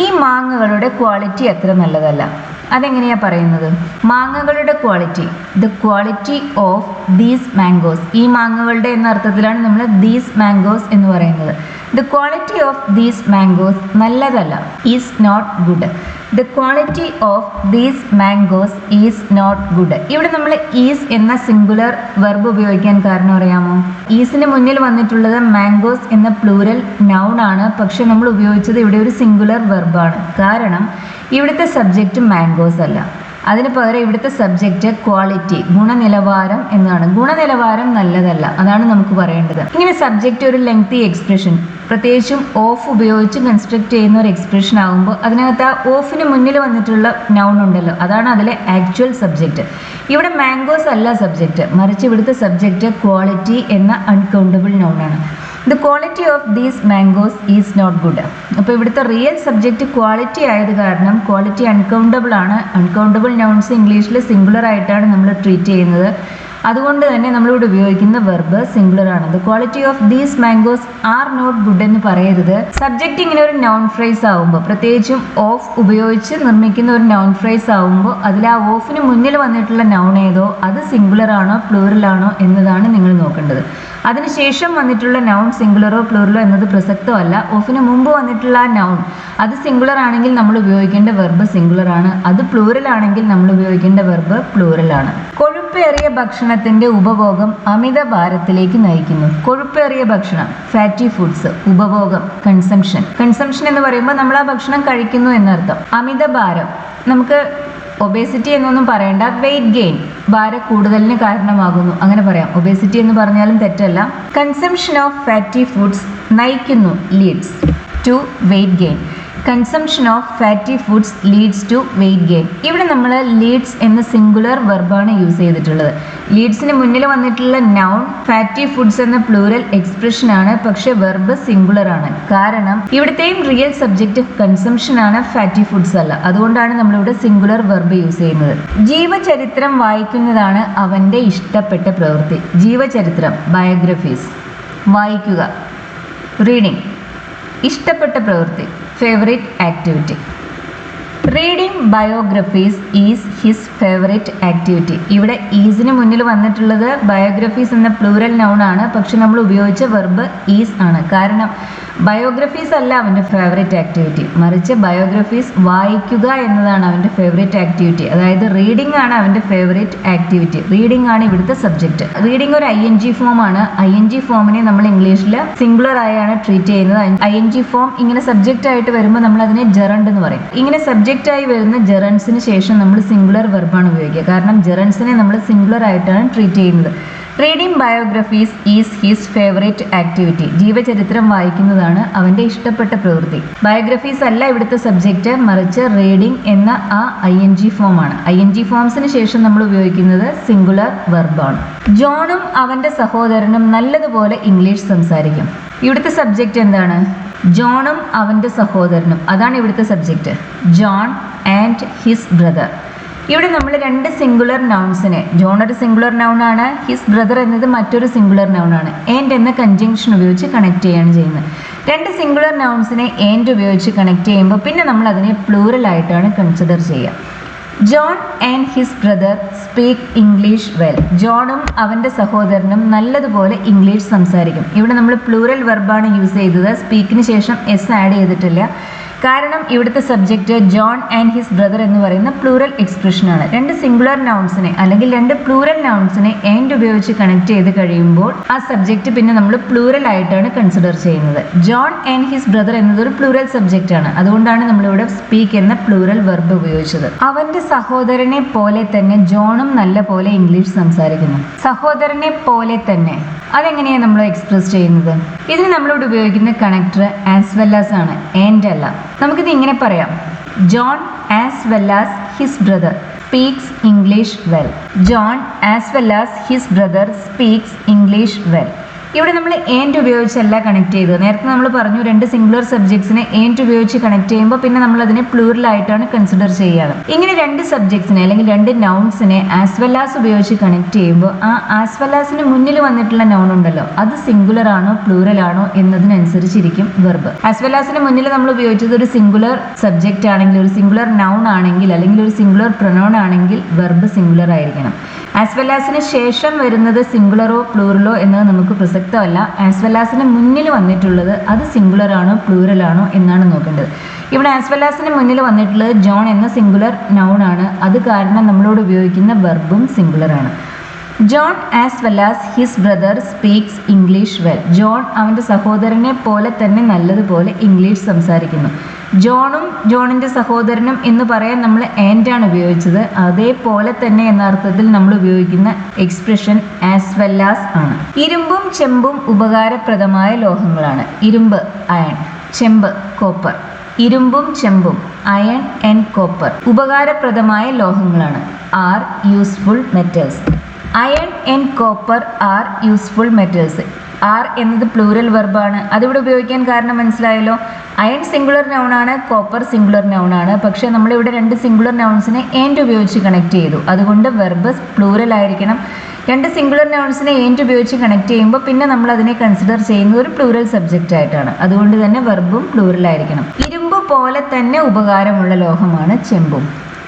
ഈ മാങ്ങകളുടെ ക്വാളിറ്റി അത്ര നല്ലതല്ല. അതെങ്ങനെയാ പറയുന്നത്? മാങ്ങകളുടെ quality, the quality of these mangoes. ഈ മാങ്ങകളുടെ എന്ന അർത്ഥത്തിലാണ് നമ്മൾ ദീസ് മാംഗോസ് എന്ന് പറയുന്നത്. The quality of these mangoes നല്ലതല്ല, is not good. The quality of these mangoes is not good. ഇവിടെ നമ്മൾ ഈസ് എന്ന സിംഗുലർ വെർബ് ഉപയോഗിക്കാൻ കാരണം അറിയാമോ? ഈസിന് മുന്നിൽ വന്നിട്ടുള്ളത് മാംഗോസ് എന്ന പ്ലൂരൽ നൗൺ ആണ്, പക്ഷെ നമ്മൾ ഉപയോഗിച്ചത് ഇവിടെ ഒരു സിംഗുലർ വെർബാണ്. കാരണം ഇവിടുത്തെ സബ്ജക്റ്റ് മാംഗോസ് അല്ല, അതിന് പകരം ഇവിടുത്തെ സബ്ജക്റ്റ് ക്വാളിറ്റി, ഗുണനിലവാരം എന്നാണ്. ഗുണനിലവാരം നല്ലതല്ല, അതാണ് നമുക്ക് പറയേണ്ടത്. ഇങ്ങനെ സബ്ജക്റ്റ് ഒരു ലെങ്തി എക്സ്പ്രഷൻ, പ്രത്യേകിച്ചും ഓഫ് ഉപയോഗിച്ച് കൺസ്ട്രക്ട് ചെയ്യുന്ന ഒരു എക്സ്പ്രഷൻ ആകുമ്പോൾ അതിനകത്ത് ആ ഓഫിന് മുന്നിൽ വന്നിട്ടുള്ള നൗൺ ഉണ്ടല്ലോ, അതാണ് അതിലെ ആക്ച്വൽ സബ്ജക്റ്റ്. ഇവിടെ മാംഗോസ് അല്ല സബ്ജക്റ്റ്, മറിച്ച് ഇവിടുത്തെ സബ്ജക്റ്റ് ക്വാളിറ്റി എന്ന അൺകൗണ്ടബിൾ നൗൺ ആണ്. The quality of these mangoes is not good. അപ്പോൾ ഇവിടുത്തെ റിയൽ സബ്ജക്റ്റ് ക്വാളിറ്റി ആയത് കാരണം ക്വാളിറ്റി അൺകൗണ്ടബിൾ ആണ്. അൺകൗണ്ടബിൾ നൗൺസ് ഇംഗ്ലീഷിൽ സിംഗുലർ ആയിട്ടാണ് നമ്മൾ ട്രീറ്റ് ചെയ്യുന്നത്. അതുകൊണ്ട് തന്നെ നമ്മളിവിടെ ഉപയോഗിക്കുന്ന വെർബ് സിംഗുലർ ആണ്. The quality of these mangoes are not good എന്ന് പറയരുത്. സബ്ജക്റ്റ് ഇങ്ങനെ ഒരു നൗൺ ഫ്രേസ് ആവുമ്പോൾ, പ്രത്യേകിച്ചും ഓഫ് ഉപയോഗിച്ച് നിർമ്മിക്കുന്ന ഒരു നൗൺ ഫ്രേസ് ആവുമ്പോൾ അതിൽ ആ ഓഫിന് മുന്നിൽ വന്നിട്ടുള്ള നൗൺ ഏതോ അത് സിംഗുലർ ആണോ പ്ലൂറൽ ആണോ എന്നതാണ് നിങ്ങൾ നോക്കേണ്ടത്. അതിനുശേഷം വന്നിട്ടുള്ള നൗൺ സിംഗുലറോ പ്ലൂറലോ എന്നത് പ്രസക്തമല്ല. ഓഫിന് മുമ്പ് വന്നിട്ടുള്ള ആ നൗൺ അത് സിംഗുലർ ആണെങ്കിൽ നമ്മൾ ഉപയോഗിക്കേണ്ട വെർബ് സിംഗുലർ ആണ്. അത് പ്ലൂറൽ ആണെങ്കിൽ നമ്മൾ ഉപയോഗിക്കേണ്ട വെർബ് പ്ലൂറൽ ആണ്. കൊഴുപ്പേറിയ ഭക്ഷണത്തിന്റെ ഉപഭോഗം അമിത ഭാരത്തിലേക്ക് നയിക്കുന്നു. കൊഴുപ്പേറിയ ഭക്ഷണം, ഫാറ്റി ഫുഡ്സ്, ഉപഭോഗം, കൺസംഷൻ. കൺസംഷൻ എന്ന് പറയുമ്പോൾ നമ്മൾ ആ ഭക്ഷണം കഴിക്കുന്നു എന്നർത്ഥം. അമിത ഭാരം, നമുക്ക് ഒബേസിറ്റി എന്നൊന്നും പറയണ്ട, വെയിറ്റ് ഗെയിൻ, ഭാര കൂടുതലിന് കാരണമാകുന്നു അങ്ങനെ പറയാം. ഒബേസിറ്റി എന്ന് പറഞ്ഞാലും തെറ്റല്ല. കൺസംഷൻ ഓഫ് ഫാറ്റി ഫുഡ്സ് നയിക്കുന്നു, leads to weight gain. Consumption of fatty foods leads to weight gain. ഇവിടെ നമ്മൾ ലീഡ്സ് എന്ന സിംഗുലർ വെർബാണ് യൂസ് ചെയ്തിട്ടുള്ളത്. ലീഡ്സിന് മുന്നിൽ വന്നിട്ടുള്ള നൗൺ ഫാറ്റി ഫുഡ്സ് എന്ന പ്ലൂറൽ എക്സ്പ്രഷൻ ആണ്, പക്ഷെ വെർബ് സിംഗുലർ ആണ്. കാരണം ഇവിടുത്തെയും റിയൽ സബ്ജക്റ്റ് കൺസംഷൻ ആണ്, ഫാറ്റി ഫുഡ്സ് അല്ല. അതുകൊണ്ടാണ് നമ്മളിവിടെ സിംഗുലർ വെർബ് യൂസ് ചെയ്യുന്നത്. ജീവചരിത്രം വായിക്കുന്നതാണ് അവൻ്റെ ഇഷ്ടപ്പെട്ട പ്രവൃത്തി. ജീവചരിത്രം, ബയോഗ്രഫീസ്, വായിക്കുക, റീഡിംഗ്, ഇഷ്ടപ്പെട്ട പ്രവൃത്തി, favourite activity. Reading biographies is his favourite activity. ഇവിടെ ഈസിന് മുന്നിൽ വന്നിട്ടുള്ളത് ബയോഗ്രഫീസ് എന്ന പ്ലൂറൽ നൗൺ ആണ്, പക്ഷെ നമ്മൾ ഉപയോഗിച്ച വെർബ് ഈസ് ആണ്. കാരണം ബയോഗ്രഫീസ് അല്ല അവൻ്റെ ഫേവറേറ്റ് ആക്ടിവിറ്റി, മറിച്ച് ബയോഗ്രഫീസ് വായിക്കുക എന്നതാണ് അവൻ്റെ ഫേവറേറ്റ് ആക്ടിവിറ്റി. അതായത് റീഡിംഗ് ആണ് അവൻ്റെ ഫേവറേറ്റ് ആക്ടിവിറ്റി. റീഡിംഗ് ആണ് ഇവിടുത്തെ സബ്ജക്റ്റ്. റീഡിംഗ് ഒരു ING ഫോം ആണ്. ING ഫോമിനെ നമ്മൾ ഇംഗ്ലീഷിൽ സിംഗുലർ ആയാണ് ട്രീറ്റ് ചെയ്യുന്നത്. ING ഫോം ഇങ്ങനെ സബ്ജക്റ്റ് ആയിട്ട് വരുമ്പോൾ നമ്മൾ അതിനെ ജെറണ്ട് എന്ന് പറയും. ഇങ്ങനെ സബ്ജക്റ്റ് ആയി വരുന്ന ജെറൻസിന് ശേഷം നമ്മൾ സിംഗുലർ വെർബാണ് ഉപയോഗിക്കുക. കാരണം ജെറൻസിനെ നമ്മൾ സിംഗുലർ ആയിട്ടാണ് ട്രീറ്റ് ചെയ്യുന്നത്. Reading biographies is his favourite activity. ജീവചരിത്രം വായിക്കുന്നതാണ് അവൻ്റെ ഇഷ്ടപ്പെട്ട പ്രവൃത്തി. ബയോഗ്രഫീസ് അല്ല ഇവിടുത്തെ സബ്ജക്റ്റ്, മറിച്ച് റീഡിംഗ് എന്ന ആ ING ഫോമാണ്. ING ഫോംസിന് ശേഷം നമ്മൾ ഉപയോഗിക്കുന്നത് സിംഗുലർ വെർബാണ്. ജോണും അവൻ്റെ സഹോദരനും നല്ലതുപോലെ ഇംഗ്ലീഷ് സംസാരിക്കും. ഇവിടുത്തെ സബ്ജക്റ്റ് എന്താണ്? ജോണും അവൻ്റെ സഹോദരനും, അതാണ് ഇവിടുത്തെ subject. John and his brother. ഇവിടെ നമ്മൾ രണ്ട് സിംഗുലർ നൗൺസിനെ, ജോൺ ഒരു സിംഗുലർ നൗൺ ആണ്, ഹിസ് ബ്രദർ എന്നത് മറ്റൊരു സിംഗുലർ നൗൺ ആണ്, ആൻഡ് എന്ന കൺജങ്ഷൻ ഉപയോഗിച്ച് കണക്ട് ചെയ്യാണ് ചെയ്യുന്നത്. രണ്ട് സിംഗുലർ നൗൺസിനെ ആൻഡ് ഉപയോഗിച്ച് കണക്ട് ചെയ്യുമ്പോൾ പിന്നെ നമ്മൾ അതിനെ പ്ലൂറൽ ആയിട്ടാണ് കൺസിഡർ ചെയ്യുക. John and his brother speak English well. ജോണും അവൻ്റെ സഹോദരനും നല്ലതുപോലെ ഇംഗ്ലീഷ് സംസാരിക്കും. ഇവിടെ നമ്മൾ പ്ലൂറൽ വെർബാണ് യൂസ് ചെയ്തത്. സ്പീക്കിന് ശേഷം എസ് ആഡ് ചെയ്തിട്ടില്ല. കാരണം ഇവിടുത്തെ subject John and his brother എന്ന് പറയുന്ന പ്ലൂറൽ എക്സ്പ്രഷനാണ്. രണ്ട് സിംഗുലർ നൗൺസിനെ അല്ലെങ്കിൽ രണ്ട് പ്ലൂറൽ നൗൺസിനെ ആൻഡ് ഉപയോഗിച്ച് കണക്ട് ചെയ്ത് കഴിയുമ്പോൾ ആ സബ്ജക്റ്റ് പിന്നെ നമ്മൾ പ്ലൂറൽ ആയിട്ടാണ് കൺസിഡർ ചെയ്യുന്നത്. ജോൺ ആൻഡ് ഹിസ് ബ്രദർ എന്നതൊരു പ്ലൂറൽ സബ്ജക്റ്റ് ആണ്. അതുകൊണ്ടാണ് നമ്മളിവിടെ സ്പീക്ക് എന്ന പ്ലൂറൽ വെർബ് ഉപയോഗിച്ചത്. അവൻ്റെ സഹോദരനെ പോലെ തന്നെ ജോണും നല്ല പോലെ ഇംഗ്ലീഷ് സംസാരിക്കുന്നു. സഹോദരനെ പോലെ തന്നെ, അതെങ്ങനെയാണ് നമ്മൾ എക്സ്പ്രസ് ചെയ്യുന്നത്? ഇതിന് നമ്മളിവിടെ ഉപയോഗിക്കുന്ന കണക്ടർ ആസ് വെൽ ആസ് ആണ്, ആൻഡ് അല്ല. നമുക്കിത് ഇങ്ങനെ പറയാം: John as well as his brother speaks English well. John as well as his brother speaks English well. ഇവിടെ നമ്മൾ ആൻഡ് ഉപയോഗിച്ചല്ല കണക്ട് ചെയ്തത്. നേരത്തെ നമ്മൾ പറഞ്ഞു രണ്ട് സിംഗുലർ സബ്ജക്ട്സിനെ ആൻഡ് ഉപയോഗിച്ച് കണക്ട് ചെയ്യുമ്പോൾ പിന്നെ നമ്മൾ അതിനെ പ്ലൂറൽ ആയിട്ടാണ് കൺസിഡർ ചെയ്യുക. ഇങ്ങനെ രണ്ട് സബ്ജക്ട്സിനെ അല്ലെങ്കിൽ രണ്ട് നൗൺസിനെ ആസ് വെൽ ആസ് ഉപയോഗിച്ച് കണക്ട് ചെയ്യുമ്പോൾ ആ ആസ് വെൽ ആസിന് മുന്നിൽ വന്നിട്ടുള്ള നൗൺ ഉണ്ടല്ലോ, അത് സിംഗുലർ ആണോ പ്ലൂറൽ ആണോ എന്നതിനനുസരിച്ചിരിക്കും വെർബ്. ആസ് വെൽ ആസിന് മുന്നിൽ നമ്മൾ ഉപയോഗിച്ചത് ഒരു സിംഗുലർ സബ്ജക്റ്റ് ആണെങ്കിൽ, ഒരു സിംഗുലർ നൗൺ ആണെങ്കിൽ, അല്ലെങ്കിൽ ഒരു സിംഗുലർ പ്രൊനൗൺ ആണെങ്കിൽ വെർബ് സിംഗുലർ ആയിരിക്കണം. ആസ് വെൽ ആസിന് ശേഷം വരുന്നത് സിംഗുലറോ പ്ലൂറലോ എന്നത് നമുക്ക് പ്രസക്തമല്ല. ആസ് വെൽ ആസിന് മുന്നിൽ വന്നിട്ടുള്ളത് അത് സിംഗുലർ ആണോ പ്ലൂറൽ ആണോ എന്നാണ് നോക്കേണ്ടത്. ഇവിടെ ആസ് വെൽ ആസിന് മുന്നിൽ വന്നിട്ടുള്ളത് ജോൺ എന്ന സിംഗുലർ നൗൺ ആണ്. അത് കാരണം നമ്മളോട് ഉപയോഗിക്കുന്ന വെർബും സിംഗുലർ ആണ്. John as well as his brother speaks English well. John അവൻ്റെ സഹോദരനെ പോലെ തന്നെ നല്ലതുപോലെ ഇംഗ്ലീഷ് സംസാരിക്കുന്നു. ജോണും ജോണിൻ്റെ സഹോദരനും എന്ന് പറയാൻ നമ്മൾ ആൻഡ് ആണ് ഉപയോഗിച്ചത്. അതേപോലെ തന്നെ എന്ന അർത്ഥത്തിൽ നമ്മൾ ഉപയോഗിക്കുന്ന എക്സ്പ്രഷൻ ആസ് വെൽ ആസ് ആണ്. ഇരുമ്പും ചെമ്പും ഉപകാരപ്രദമായ ലോഹങ്ങളാണ്. ഇരുമ്പ് അയൺ, ചെമ്പ് കോപ്പർ. ഇരുമ്പും ചെമ്പും അയൺ ആൻഡ് കോപ്പർ ഉപകാരപ്രദമായ ലോഹങ്ങളാണ്. Are useful metals. Iron and copper are useful metals. Are എന്നത് പ്ലൂറൽ വെർബാണ്. അതിവിടെ ഉപയോഗിക്കാൻ കാരണം മനസ്സിലായല്ലോ. അയൺ സിംഗുലർ നൗൺ ആണ്, കോപ്പർ സിംഗുലർ നൗൺ ആണ്. പക്ഷേ നമ്മളിവിടെ രണ്ട് സിംഗുലർ നൗൺസിനെ ആൻഡ് ഉപയോഗിച്ച് കണക്ട് ചെയ്തു. അതുകൊണ്ട് വെർബ് പ്ലൂറൽ ആയിരിക്കണം. രണ്ട് സിംഗുലർ നൗൺസിനെ ആൻഡ് ഉപയോഗിച്ച് കണക്ട് ചെയ്യുമ്പോൾ പിന്നെ നമ്മൾ അതിനെ കൺസിഡർ ചെയ്യുന്നത് ഒരു പ്ലൂറൽ സബ്ജക്റ്റ് ആയിട്ടാണ്. അതുകൊണ്ട് തന്നെ വെർബും പ്ലൂറൽ ആയിരിക്കണം. ഇരുമ്പ് പോലെ തന്നെ ഉപകാരമുള്ള ലോഹമാണ് ചെമ്പും.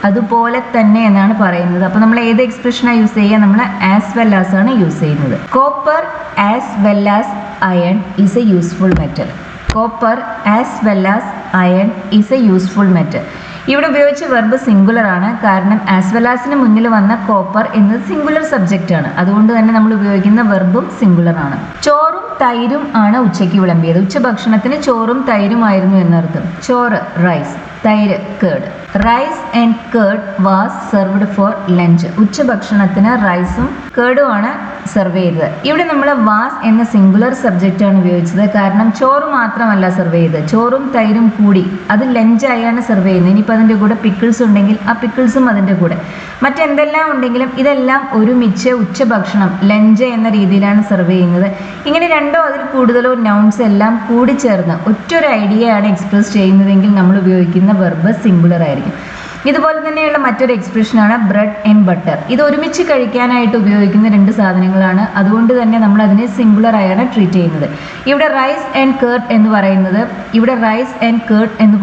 അതുപോലെ തന്നെ എന്നാണ് പറയുന്നത്. അപ്പോൾ നമ്മൾ ഏത് എക്സ്പ്രഷനാണ് യൂസ് ചെയ്യുക? നമ്മൾ ആസ് വെൽ ആസ് ആണ് യൂസ് ചെയ്യുന്നത്. Copper as well as iron is A useful metal. Copper as well as iron is A useful metal. ഇവിടെ ഉപയോഗിച്ച വെർബ് സിംഗുലർ ആണ്. കാരണം ആസ് വെൽ ആസിന് മുന്നിൽ വന്ന കോപ്പർ എന്നത് സിംഗുലർ സബ്ജക്റ്റ് ആണ്. അതുകൊണ്ട് തന്നെ നമ്മൾ ഉപയോഗിക്കുന്ന വെർബും സിംഗുലർ ആണ്. ചോറും തൈരും ആണ് ഉച്ചയ്ക്ക് വിളമ്പിയത്. ഉച്ചഭക്ഷണത്തിന് ചോറും തൈരുമായിരുന്നു എന്നർത്ഥം. ചോറ് റൈസ്, തൈര് curd. Rice and curd was served for lunch. ഉച്ചഭക്ഷണത്തിന് റൈസും കേർഡുമാണ് സെർവ് ചെയ്തത്. ഇവിടെ നമ്മൾ വാസ് എന്ന സിംഗുലർ സബ്ജക്റ്റ് ആണ് ഉപയോഗിച്ചത്. കാരണം ചോറ് മാത്രമല്ല സെർവ് ചെയ്തത്, ചോറും തൈരും കൂടി അത് ലഞ്ചായാണ് സെർവ് ചെയ്യുന്നത്. ഇനിയിപ്പോൾ അതിൻ്റെ കൂടെ പിക്കിൾസ് ഉണ്ടെങ്കിൽ ആ പിക്കിൾസും അതിൻ്റെ കൂടെ മറ്റെന്തെല്ലാം ഉണ്ടെങ്കിലും ഇതെല്ലാം ഒരുമിച്ച് ഉച്ചഭക്ഷണം ലഞ്ച് എന്ന രീതിയിലാണ് സെർവ് ചെയ്യുന്നത്. ഇങ്ങനെ രണ്ടോ അതിൽ കൂടുതലോ നൗൺസ് എല്ലാം കൂടി ചേർന്ന് ഒറ്റൊരു ഐഡിയയാണ് എക്സ്പ്രസ് ചെയ്യുന്നതെങ്കിൽ നമ്മൾ ഉപയോഗിക്കുന്ന വെർബ് സിംഗുലർ ആയിരിക്കും. ഇതുപോലെ തന്നെയുള്ള മറ്റൊരു എക്സ്പ്രഷനാണ് ബ്രെഡ് ആൻഡ് ബട്ടർ. ഇത് ഒരുമിച്ച് കഴിക്കാനായിട്ട് ഉപയോഗിക്കുന്ന രണ്ട് സാധനങ്ങളാണ്. അതുകൊണ്ട് തന്നെ നമ്മൾ അതിനെ സിംഗുലർ ആയാണ് ട്രീറ്റ് ചെയ്യുന്നത്. ഇവിടെ റൈസ് ആൻഡ് കേർഡ് എന്ന്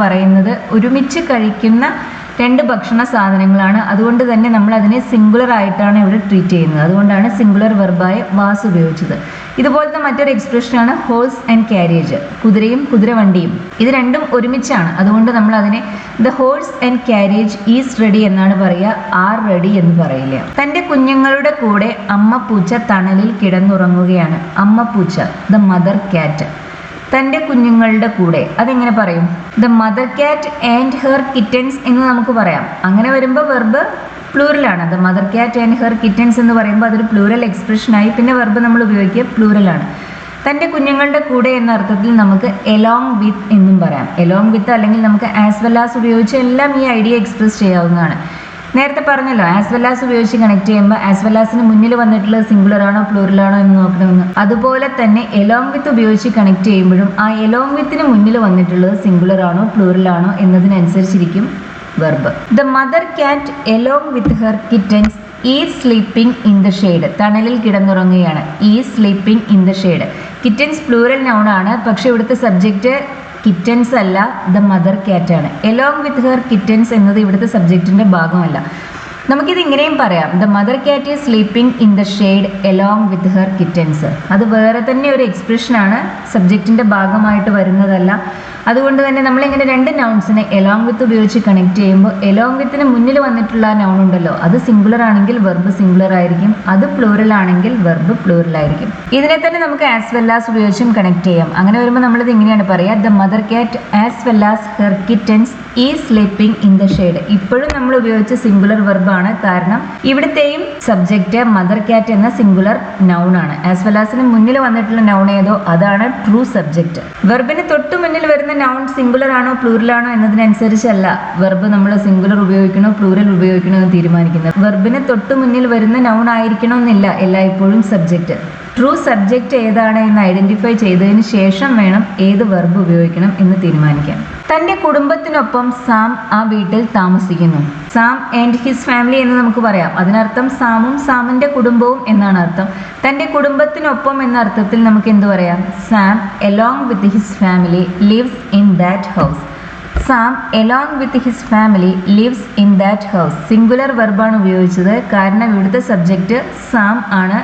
പറയുന്നത് ഒരുമിച്ച് കഴിക്കുന്ന രണ്ട് ഭക്ഷണ സാധനങ്ങളാണ്. അതുകൊണ്ട് തന്നെ നമ്മൾ അതിനെ സിംഗുലർ ആയിട്ടാണ് ഇവിടെ ട്രീറ്റ് ചെയ്യുന്നത്. അതുകൊണ്ടാണ് സിംഗുലർ വെർബായ വാസ് ഉപയോഗിച്ചത്. ഇതുപോലത്തെ മറ്റൊരു എക്സ്പ്രഷനാണ് ഹോഴ്സ് ആൻഡ് ക്യാരേജ്. കുതിരയും കുതിരവണ്ടിയും ഇത് രണ്ടും ഒരുമിച്ചാണ്. അതുകൊണ്ട് നമ്മൾ അതിനെ the horse and carriage is ready എന്നാണ് പറയുക, ആർ റെഡി എന്ന് പറയില്ല. തൻ്റെ കുഞ്ഞുങ്ങളുടെ കൂടെ അമ്മ പൂച്ച തണലിൽ കിടന്നുറങ്ങുകയാണ്. അമ്മ പൂച്ച, ദ മദർ ക്യാറ്റ്. തൻ്റെ കുഞ്ഞുങ്ങളുടെ കൂടെ അതെങ്ങനെ പറയും? The mother cat and her kittens എന്ന് നമുക്ക് പറയാം. അങ്ങനെ വരുമ്പോൾ വെർബ് പ്ലൂറലാണ്. The mother cat and her kittens എന്ന് പറയുമ്പോൾ അതൊരു പ്ലൂറൽ എക്സ്പ്രഷനായി. പിന്നെ വെർബ് നമ്മൾ ഉപയോഗിക്കുക പ്ലൂറലാണ്. തൻ്റെ കുഞ്ഞുങ്ങളുടെ കൂടെ എന്ന അർത്ഥത്തിൽ നമുക്ക് എലോങ് വിത്ത് എന്നും പറയാം. എലോങ് വിത്ത് അല്ലെങ്കിൽ നമുക്ക് ആസ് വെൽ ആസ് ഉപയോഗിച്ച് എല്ലാം ഈ ഐഡിയ എക്സ്പ്രസ് ചെയ്യാവുന്നതാണ്. നേരത്തെ പറഞ്ഞല്ലോ ആസ് വെൽ ആസ് ഉപയോഗിച്ച് കണക്ട് ചെയ്യുമ്പോൾ ആസ് വെൽ ആസിന് മുന്നിൽ വന്നിട്ടുള്ളത് സിംഗുലർ ആണോ പ്ലൂറൽ ആണോ എന്ന് നോക്കണമെന്ന്. അതുപോലെ തന്നെ എലോങ് വിത്ത് ഉപയോഗിച്ച് കണക്ട് ചെയ്യുമ്പോഴും ആ എലോങ് വിത്തിന് മുന്നിൽ വന്നിട്ടുള്ളത് സിംഗുലർ ആണോ പ്ലൂറൽ ആണോ എന്നതിനനുസരിച്ചിരിക്കും verb. The mother cat along with her kittens is sleeping in the shade. തണലിൽ കിടന്നുറങ്ങുകയാണ്. Is sleeping in the shade. Kittens plural noun ആണ്. പക്ഷെ ഇവിടുത്തെ സബ്ജക്റ്റ് കിറ്റൻസ് അല്ല, ദ മദർ ക്യാറ്റ് ആണ്. എലോങ് വിത്ത് ഹെർ കിറ്റൻസ് എന്നത് ഇവിടുത്തെ സബ്ജക്റ്റിന്റെ ഭാഗമല്ല. നമുക്കിത് ഇങ്ങനെയും പറയാം, the mother cat is sleeping in the shade along with her kittens. അത് വേറെ തന്നെ ഒരു എക്സ്പ്രഷനാണ്, സബ്ജക്റ്റിന്റെ ഭാഗമായിട്ട് വരുന്നതല്ല. അതുകൊണ്ട് തന്നെ നമ്മളിങ്ങനെ രണ്ട് നൗൺസിനെ എലോങ് വിത്ത് ഉപയോഗിച്ച് കണക്ട് ചെയ്യുമ്പോൾ എലോങ് വിത്തിന് മുന്നിൽ വന്നിട്ടുള്ള നൗൺ ഉണ്ടല്ലോ, അത് സിംഗുലർ ആണെങ്കിൽ വെർബ് സിംഗുലർ ആയിരിക്കും, അത് പ്ലൂറൽ ആണെങ്കിൽ വെർബ് പ്ലൂറൽ ആയിരിക്കും. ഇതിനെ തന്നെ നമുക്ക് ആസ് വെൽ ആസ് ഉപയോഗിച്ചും കണക്ട് ചെയ്യാം. അങ്ങനെ വരുമ്പോൾ നമ്മളിത് ഇങ്ങനെയാണ് പറയുക, the mother cat as well as her kittens is sleeping in the shade. ഇപ്പോഴും നമ്മൾ ഉപയോഗിച്ച സിംഗുലർ വെർബാണ്. കാരണം ഇവിടുത്തെയും സബ്ജക്റ്റ് മദർ ക്യാറ്റ് എന്ന സിംഗുലർ നൗൺ ആണ്. ആസ് വെൽ ആസിന് മുന്നിൽ വന്നിട്ടുള്ള നൗൺ ഏതോ അതാണ് ട്രൂ സബ്ജക്റ്റ്. വെർബിന് തൊട്ടു മുന്നിൽ വരുന്ന നൗൺ സിംഗുലർ ആണോ പ്ലൂറൽ ആണോ എന്നതിനനുസരിച്ചല്ല വെർബ് നമ്മൾ സിംഗുലർ ഉപയോഗിക്കണോ പ്ലൂറൽ ഉപയോഗിക്കണോ എന്ന് തീരുമാനിക്കുന്നത്. വെർബിന് തൊട്ടു മുന്നിൽ വരുന്ന നൗൺ ആയിരിക്കണമെന്നില്ല എല്ലായ്പ്പോഴും സബ്ജക്റ്റ്. ട്രൂ സബ്ജക്റ്റ് ഏതാണ് എന്ന് ഐഡന്റിഫൈ ചെയ്തതിന് ശേഷം വേണം ഏത് വെർബ് ഉപയോഗിക്കണം എന്ന് തീരുമാനിക്കാൻ. തൻ്റെ കുടുംബത്തിനൊപ്പം സാം ആ വീട്ടിൽ താമസിക്കുന്നു. സാം ആൻഡ് ഹിസ് ഫാമിലി എന്ന് നമുക്ക് പറയാം. അതിനർത്ഥം സാമും സാമിൻ്റെ കുടുംബവും എന്നാണ് അർത്ഥം. തൻ്റെ കുടുംബത്തിനൊപ്പം എന്ന അർത്ഥത്തിൽ നമുക്ക് എന്ത് പറയാം? Sam along with his family lives in that house. Sam along with his family lives in that house. Singular വെർബാണ് ഉപയോഗിച്ചത്. കാരണം ഇവിടുത്തെ സബ്ജക്റ്റ് സാം ആണ്.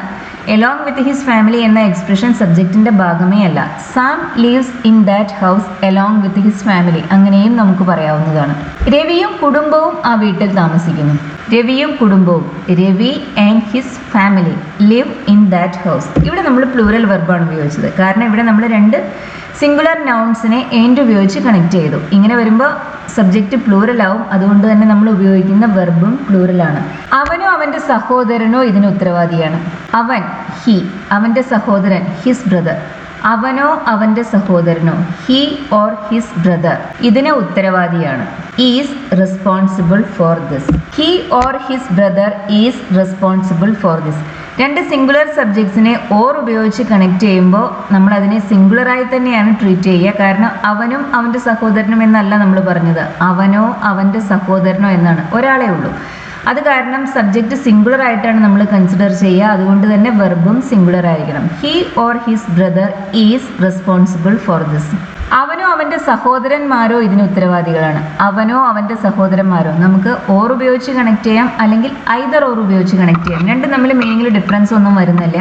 എലോങ് വിത്ത് ഹിസ് ഫാമിലി എന്ന എക്സ്പ്രഷൻ സബ്ജക്റ്റിന്റെ ഭാഗമേ അല്ല. Sam leaves in that house along with his family, അങ്ങനെയും നമുക്ക് പറയാവുന്നതാണ്. രവിയും കുടുംബവും ആ വീട്ടിൽ താമസിക്കുന്നു. രവിയും കുടുംബവും, Ravi and his family live in that house. ഇവിടെ നമ്മൾ പ്ലൂറൽ വെർബാണ് ഉപയോഗിച്ചത്. കാരണം ഇവിടെ നമ്മൾ രണ്ട് സിംഗുലർ നൗൺസിനെ ആൻഡ് ഉപയോഗിച്ച് കണക്ട് ചെയ്തു. ഇങ്ങനെ വരുമ്പോൾ സബ്ജക്റ്റ് പ്ലൂറൽ ആവും. അതുകൊണ്ട് തന്നെ നമ്മൾ ഉപയോഗിക്കുന്ന വെർബും പ്ലൂറലാണ്. അവനോ അവൻ്റെ സഹോദരനോ ഇതിന് ഉത്തരവാദിയാണ്. അവൻ, ഹി, അവൻ്റെ സഹോദരൻ, ഹിസ് ബ്രദർ. അവനോ അവൻ്റെ സഹോദരനോ, ഹി ഓർ ഹിസ് ബ്രദർ, ഇതിന് ഉത്തരവാദിയാണ്. Is responsible for this. He or his brother is responsible for this. രണ്ട് സിംഗുലർ സബ്ജക്ട്സിനെ ഓർ ഉപയോഗിച്ച് കണക്ട് ചെയ്യുമ്പോൾ നമ്മൾ അതിനെ സിംഗുലറായി തന്നെയാണ് ട്രീറ്റ് ചെയ്യുക. കാരണം അവനും അവൻ്റെ സഹോദരനും എന്നല്ല നമ്മൾ പറഞ്ഞത്, അവനോ അവൻ്റെ സഹോദരനോ എന്നാണ്, ഒരാളേ ഉള്ളൂ. അത് കാരണം സബ്ജക്റ്റ് സിംഗുലർ ആയിട്ടാണ് നമ്മൾ കൺസിഡർ ചെയ്യുക. അതുകൊണ്ട് തന്നെ വെർബും സിംഗുലർ ആയിരിക്കണം. He or his brother is responsible for this. അവനോ അവൻ്റെ സഹോദരന്മാരോ ഇതിന് ഉത്തരവാദികളാണ്. അവനോ അവൻ്റെ സഹോദരന്മാരോ നമുക്ക് ഓർ ഉപയോഗിച്ച് കണക്ട് ചെയ്യാം, അല്ലെങ്കിൽ ഐദർ ഓർ ഉപയോഗിച്ച് കണക്ട് ചെയ്യാം. രണ്ടും തമ്മിൽ മീനിങ്ങിൽ ഡിഫറൻസ് ഒന്നും വരുന്നില്ല.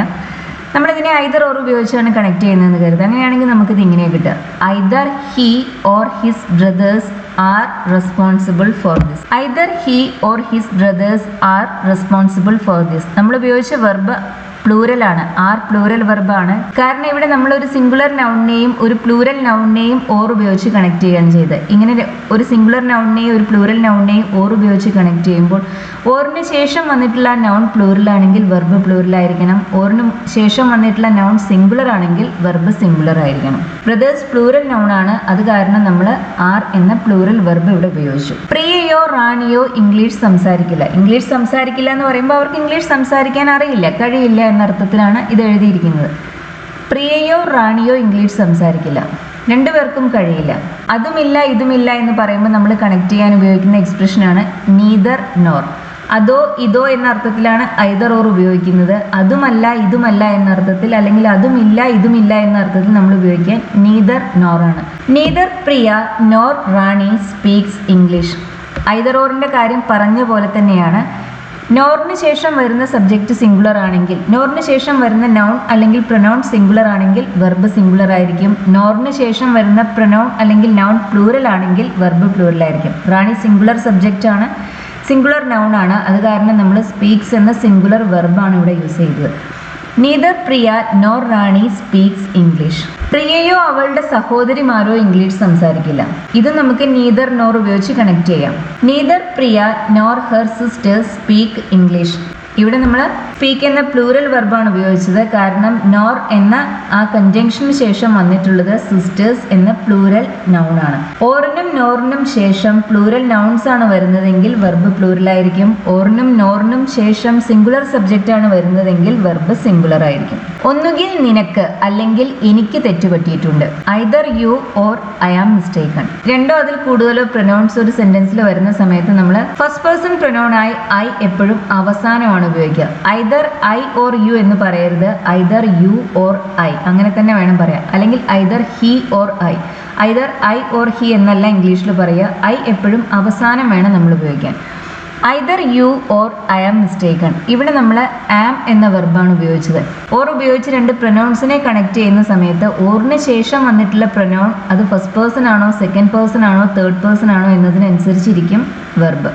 നമ്മളിതിനെ ഐദർ ഓർ ഉപയോഗിച്ചാണ് കണക്ട് ചെയ്യുന്നതെന്ന് കരുതുക. അങ്ങനെയാണെങ്കിൽ നമുക്കിത് ഇങ്ങനെ കിട്ടുക: either he or his brother's are responsible for this. Either he or his brother's are responsible for this. നമ്മൾ ഉപയോഗിച്ച വെർബ് പ്ലൂരലാണ്, ആർ പ്ലൂരൽ വെർബാണ്. കാരണം ഇവിടെ നമ്മൾ ഒരു സിംഗുലർ നൗണിനെയും ഒരു പ്ലൂരൽ നൗണിനെയും ഓർ ഉപയോഗിച്ച് കണക്ട് ചെയ്യുകയാണ് ചെയ്തത്. ഇങ്ങനെ ഒരു സിംഗുലർ നൗണിനെയും ഒരു പ്ലൂരൽ നൗണിനെയും ഓർ ഉപയോഗിച്ച് കണക്ട് ചെയ്യുമ്പോൾ ഓറിന് ശേഷം വന്നിട്ടുള്ള നൗൺ പ്ലൂരൽ ആണെങ്കിൽ വെർബ് പ്ലൂരൽ ആയിരിക്കണം. ഓറിന് ശേഷം വന്നിട്ടുള്ള നൗൺ സിംഗുലർ ആണെങ്കിൽ വെർബ് സിംഗുലർ ആയിരിക്കണം. ബ്രദേഴ്സ് പ്ലൂരൽ നൗൺ ആണ്, അത് കാരണം നമ്മൾ ആർ എന്ന പ്ലൂരൽ വെർബ് ഇവിടെ ഉപയോഗിച്ചു. പ്രിയയോ റാണിയോ ഇംഗ്ലീഷ് സംസാരിക്കില്ല. ഇംഗ്ലീഷ് സംസാരിക്കില്ല എന്ന് പറയുമ്പോൾ അവർക്ക് ഇംഗ്ലീഷ് സംസാരിക്കാൻ അറിയില്ല, കഴിയില്ല എന്ന അർത്ഥത്തിലാണ് ഇത് എഴുതിയിരിക്കുന്നത്. പ്രിയയോ റാണിയോ ഇംഗ്ലീഷ് സംസാരിക്കില്ല, രണ്ടുപേർക്കും കഴിയില്ല. അതുമില്ല ഇതുമില്ല എന്ന് പറയുമ്പോൾ നമ്മൾ കണക്ട് ചെയ്യാൻ ഉപയോഗിക്കുന്ന എക്സ്പ്രഷനാണ് നീദർ നോർ. അതോ ഇതോ എന്ന അർത്ഥത്തിലാണ് ഐദർ ഓർ ഉപയോഗിക്കുന്നത്. അതുമല്ല ഇതുമല്ല എന്ന അർത്ഥത്തിൽ, അല്ലെങ്കിൽ അതുമില്ല ഇതുമില്ല എന്ന അർത്ഥത്തിൽ നമ്മൾ ഉപയോഗിക്കാൻ നീദർ നോർ ആണ്. Neither Priya nor Rani speaks English. Either ഓറിൻ്റെ കാര്യം പറഞ്ഞ പോലെ തന്നെയാണ്. നോറിന് ശേഷം വരുന്ന സബ്ജക്റ്റ് സിംഗുലർ ആണെങ്കിൽ, നോറിന് ശേഷം വരുന്ന നൗൺ അല്ലെങ്കിൽ പ്രൊനൗൺ സിംഗുലർ ആണെങ്കിൽ വെർബ് സിംഗുലർ ആയിരിക്കും. നോറിന് ശേഷം വരുന്ന പ്രൊനൗൺ അല്ലെങ്കിൽ നൗൺ പ്ലൂരൽ ആണെങ്കിൽ വെർബ് പ്ലൂരൽ ആയിരിക്കും. റാണി സിംഗുലർ സബ്ജക്റ്റ് ആണ്, സിംഗുലർ നൗൺ ആണ്. അത് കാരണം നമ്മൾ സ്പീക്സ് എന്ന സിംഗുലർ വെർബാണ് ഇവിടെ യൂസ് ചെയ്തത്. Neither Priya nor Rani speaks English. പ്രിയയോ അവളുടെ സഹോദരിമാരോ ഇംഗ്ലീഷ് സംസാരിക്കില്ല. ഇത് നമുക്ക് നീദർ നോർ ഉപയോഗിച്ച് കണക്ട് ചെയ്യാം. Neither Priya nor her sisters speak English. ഇവിടെ നമ്മൾ സ്പീക്ക് എന്ന പ്ലൂരൽ വെർബാണ് ഉപയോഗിച്ചത്. കാരണം നോർ എന്ന ആ കൺജങ്ഷന് ശേഷം വന്നിട്ടുള്ളത് സിസ്റ്റേഴ്സ് എന്ന പ്ലൂരൽ നൗൺ ആണ്. ഓറിനും നോറിനും ശേഷം പ്ലൂരൽ നൗൺസ് ആണ് വരുന്നതെങ്കിൽ വെർബ് പ്ലൂരൽ ആയിരിക്കും. ഓറിനും നോറിനും ശേഷം സിംഗുലർ സബ്ജക്റ്റ് ആണ് വരുന്നതെങ്കിൽ വെർബ് സിംഗുലർ ആയിരിക്കും. ഒന്നുകിൽ നിനക്ക് അല്ലെങ്കിൽ എനിക്ക് തെറ്റുപറ്റിയിട്ടുണ്ട്. Either you or I am mistaken. രണ്ടോ അതിൽ കൂടുതലോ പ്രൊനൗൺസ് ഒരു സെന്റൻസിൽ വരുന്ന സമയത്ത് നമ്മൾ ഫസ്റ്റ് പേഴ്സൺ പ്രൊനൗൺ ആയി ഐ എപ്പോഴും അവസാനമാണ് ഉപയോഗിക്കുക. ഐദർ ഐ ഓർ യു എന്ന് പറയരുത്, ഐദർ യു ഓർ ഐ അങ്ങനെ തന്നെ വേണം പറയാം. അല്ലെങ്കിൽ either he or I. Either I or he എന്നല്ല ഇംഗ്ലീഷിൽ പറയുക. ഐ എപ്പോഴും അവസാനം വേണം നമ്മൾ ഉപയോഗിക്കാൻ. Either you or I am mistaken. ഇവിടെ നമ്മൾ ആം എന്ന വെർബാണ് ഉപയോഗിച്ചത്. ഓർ ഉപയോഗിച്ച് രണ്ട് പ്രൊനൗൺസിനെ കണക്ട് ചെയ്യുന്ന സമയത്ത് ഓറിന് ശേഷം വന്നിട്ടുള്ള പ്രൊനൗൺ അത് ഫസ്റ്റ് പേഴ്സൺ ആണോ സെക്കൻഡ് പേഴ്സൺ ആണോ തേർഡ് പേഴ്സൺ ആണോ എന്നതിനനുസരിച്ചിരിക്കും വെർബ്.